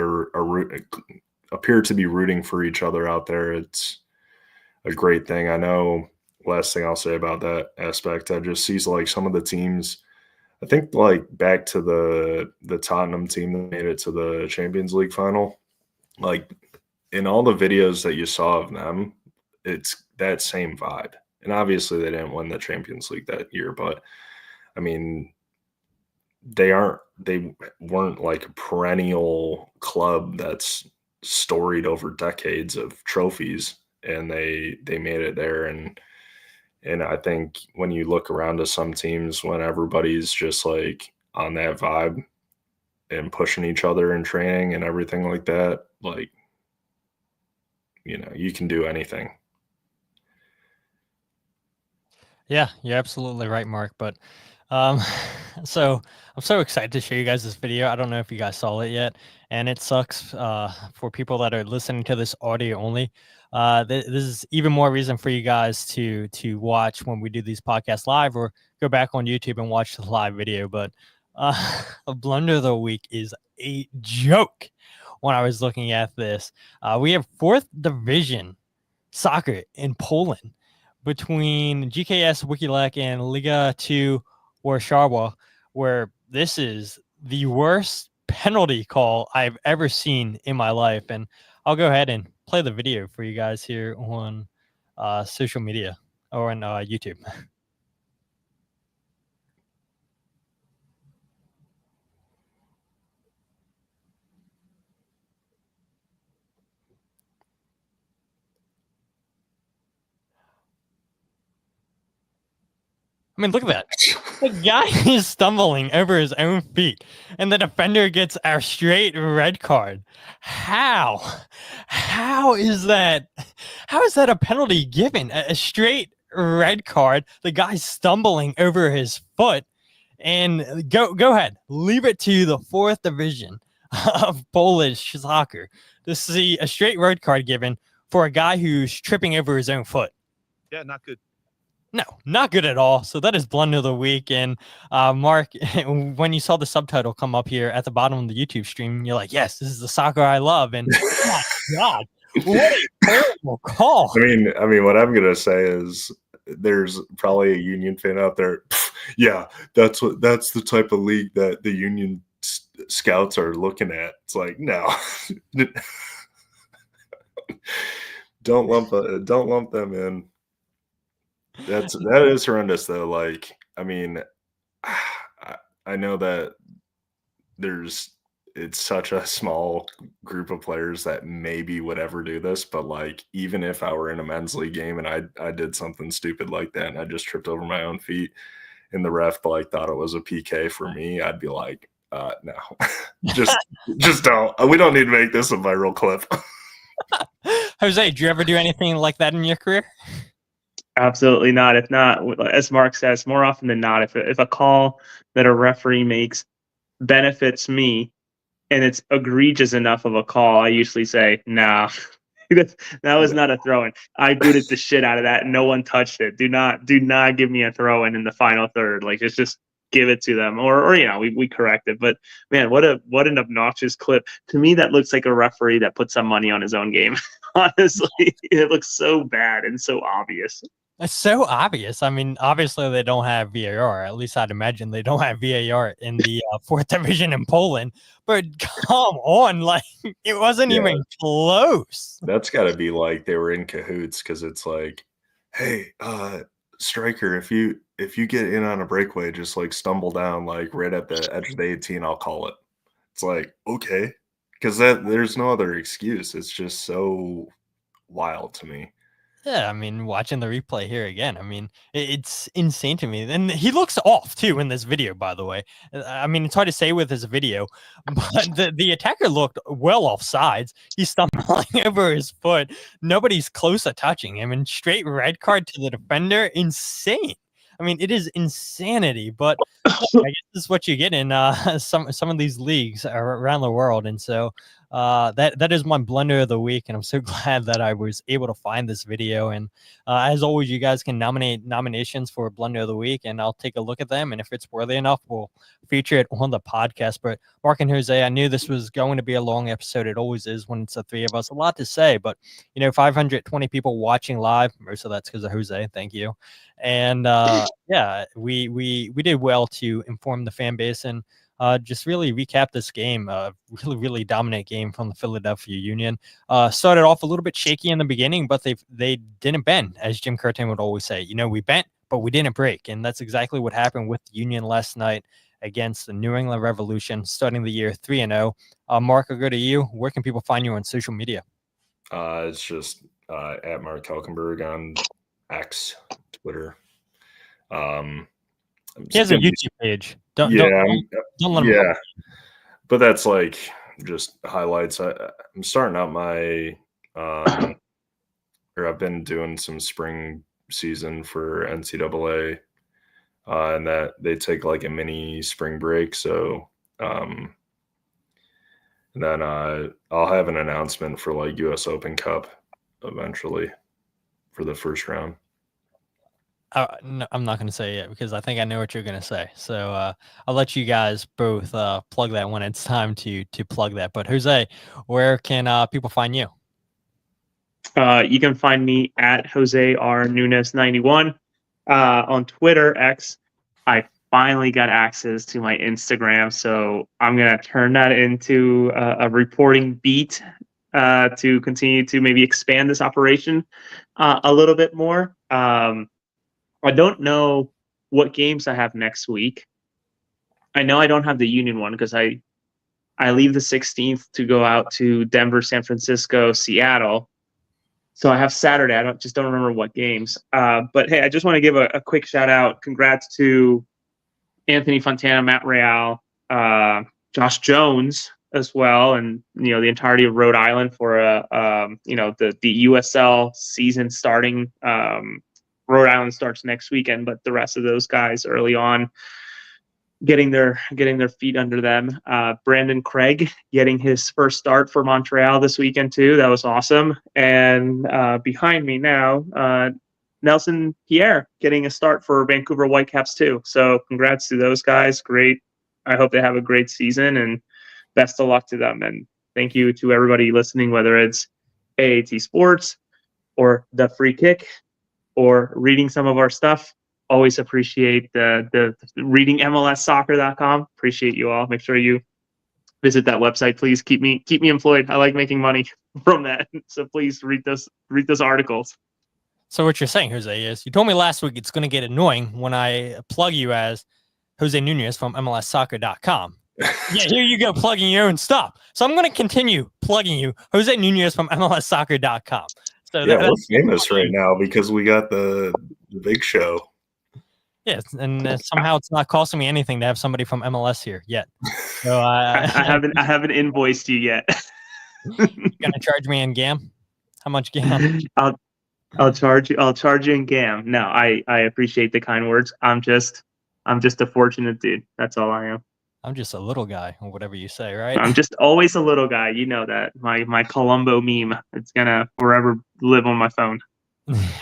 appear to be rooting for each other out there, it's a great thing. I know, last thing I'll say about that aspect, I just see like some of the teams, I think like back to the Tottenham team that made it to the Champions League final, like in all the videos that you saw of them, it's that same vibe. And obviously they didn't win the Champions League that year, but I mean, they weren't like a perennial club that's storied over decades of trophies, and they made it there. And I think when you look around to some teams, when everybody's just like on that vibe and pushing each other in training and everything like that, like, you know, you can do anything. Yeah, you're absolutely right, Mark. But so I'm so excited to show you guys this video. I don't know if you guys saw it yet, and it sucks for people that are listening to this audio only. This is even more reason for you guys to watch when we do these podcasts live, or go back on YouTube and watch the live video. But a blunder of the week is a joke. When I was looking at this, we have 4th division soccer in Poland between GKS Wikielec and Legia II Warszawa, where this is the worst penalty call I've ever seen in my life. And I'll go ahead and play the video for you guys here on social media or on YouTube. I mean, look at that. The guy is stumbling over his own feet, and the defender gets a straight red card. How? How is that? How is that a penalty given? A straight red card. The guy's stumbling over his foot, and go ahead. Leave it to the 4th division of Polish soccer to see a straight red card given for a guy who's tripping over his own foot. Yeah, not good. No, not good at all. So that is blunder of the week. And Mark, when you saw the subtitle come up here at the bottom of the YouTube stream, you're like, yes, this is the soccer I love. And oh my God, what a terrible call. I mean, what I'm gonna say is there's probably a Union fan out there. Yeah, that's the type of league that the Union scouts are looking at. It's like, no, don't lump them in. That is horrendous though. Like, I mean, I know that it's such a small group of players that maybe would ever do this, but like, even if I were in a men's league game and I did something stupid like that and I just tripped over my own feet and the ref like thought it was a PK for me, I'd be like, no, just don't. We don't need to make this a viral clip. Jose, do you ever do anything like that in your career? Absolutely not. If not, as Mark says, more often than not, if a call that a referee makes benefits me and it's egregious enough of a call, I usually say, nah, that was not a throw-in. I booted the shit out of that and no one touched it. Do not give me a throw-in the final third. Like, it's just give it to them, or you know, we correct it. But man, what an obnoxious clip. To me, that looks like a referee that put some money on his own game. Honestly, it looks so bad and so obvious. It's so obvious. I mean, obviously they don't have VAR. At least I'd imagine they don't have VAR in the 4th division in Poland. But come on, like, it wasn't even close. That's got to be like they were in cahoots, because it's like, hey, striker, if you get in on a breakaway, just like stumble down like right at the edge of the 18, I'll call it. It's like, okay, because there's no other excuse. It's just so wild to me. Yeah, I mean, watching the replay here again, I mean, it's insane to me. And he looks off, too, in this video, by the way. I mean, it's hard to say with his video, but the attacker looked well off sides. He's stumbling over his foot. Nobody's close to touching him. And straight red card to the defender. Insane. I mean, it is insanity, but I guess this is what you get in some of these leagues around the world. And so that is my blunder of the week, and I'm so glad that I was able to find this video. And as always, you guys can nominate nominations for blunder of the week, and I'll take a look at them, and if it's worthy enough, we'll feature it on the podcast. But Mark and Jose, I knew this was going to be a long episode. It always is when it's the three of us. A lot to say, but 520 people watching live. Most of that's because of Jose. Thank you. And yeah, we did well to inform the fan base, and just really recap this game. Really, really dominant game from the Philadelphia Union. Started off a little bit shaky in the beginning, but they didn't bend, as Jim Curtin would always say. We bent, but we didn't break. And that's exactly what happened with the Union last night against the New England Revolution, starting the year 3-0. Mark, I'll go to you. Where can people find you on social media? It's just at Mark Kelkenberg on X, Twitter. He has a YouTube page. Don't let him. Yeah, but that's like just highlights. I'm starting out my, or I've been doing some spring season for NCAA, and that they take like a mini spring break. So, and then I'll have an announcement for like US Open Cup eventually for the first round. No, I'm not going to say it because I think I know what you're going to say. So I'll let you guys both plug that when it's time to plug that. But Jose, where can people find you? You can find me at Jose R. Nuñez 91 on Twitter, X. I finally got access to my Instagram, so I'm going to turn that into a reporting beat to continue to maybe expand this operation a little bit more. I don't know what games I have next week. I know I don't have the Union one because I leave the 16th to go out to Denver, San Francisco, Seattle. So I have Saturday. I don't remember what games. But hey, I just want to give a quick shout out. Congrats to Anthony Fontana, Matt Real, Josh Jones as well, and the entirety of Rhode Island for the USL season starting. Rhode Island starts next weekend, but the rest of those guys early on getting their feet under them. Brandon Craig getting his first start for Montreal this weekend too. That was awesome. And behind me now, Nelson Pierre getting a start for Vancouver Whitecaps too. So congrats to those guys. Great. I hope they have a great season and best of luck to them. And thank you to everybody listening, whether it's AAT Sports or The Free Kick, or reading some of our stuff. Always appreciate the reading MLSsoccer.com. Appreciate you all. Make sure you visit that website. Please keep me employed. I like making money from that. So please read those articles. So what you're saying, Jose, is you told me last week it's going to get annoying when I plug you as Jose Nuñez from MLSsoccer.com. Yeah, here you go, plugging your own stuff. So I'm going to continue plugging you, Jose Nuñez from MLSsoccer.com. So yeah, we're famous right now because we got the big show. Yes, and somehow it's not costing me anything to have somebody from MLS here yet. So I haven't invoiced you yet. You're gonna charge me in GAM? How much GAM? I'll charge you in GAM. No, I appreciate the kind words. I'm just a fortunate dude. That's all I am. I'm just a little guy, or whatever you say, right? I'm just always a little guy. You know that. My Columbo meme, it's gonna forever live on my phone.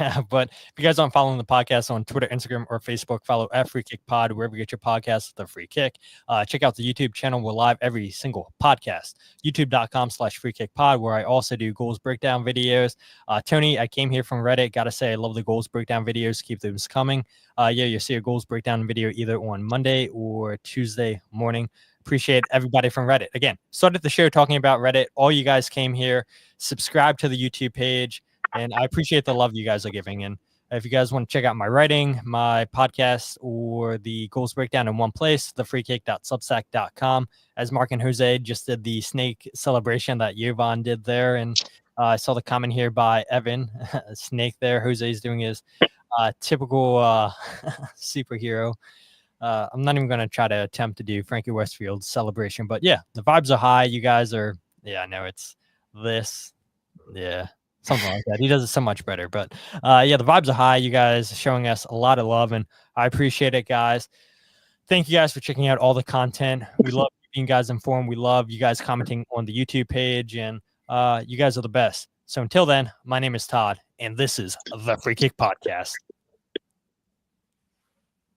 Yeah, but if you guys aren't following the podcast on Twitter, Instagram, or Facebook, follow at Free Kick Pod wherever you get your podcasts. The Free Kick. Check out the YouTube channel. We're live every single podcast. YouTube.com/Free Kick Pod, where I also do goals breakdown videos. Tony, I came here from Reddit. Gotta say, I love the goals breakdown videos. Keep those coming. Yeah, you'll see a goals breakdown video either on Monday or Tuesday morning. Appreciate everybody from Reddit. Again, started the show talking about Reddit. All you guys came here. Subscribe to the YouTube page. And I appreciate the love you guys are giving. And if you guys want to check out my writing, my podcast, or the goals breakdown in one place, thefreekick.substack.com. As Mark and Jose just did the snake celebration that Jovan did there. And I saw the comment here by Evan, a snake there. Jose's doing his typical superhero. I'm not even going to try to attempt to do Frankie Westfield's celebration. But yeah, the vibes are high. You guys are, I know it's this. Yeah. Something like that. He does it so much better. But yeah, the vibes are high. You guys are showing us a lot of love, and I appreciate it, guys. Thank you guys for checking out all the content. We love keeping you guys informed. We love you guys commenting on the YouTube page, and you guys are the best. So until then, my name is Todd, and this is the Free Kick Podcast.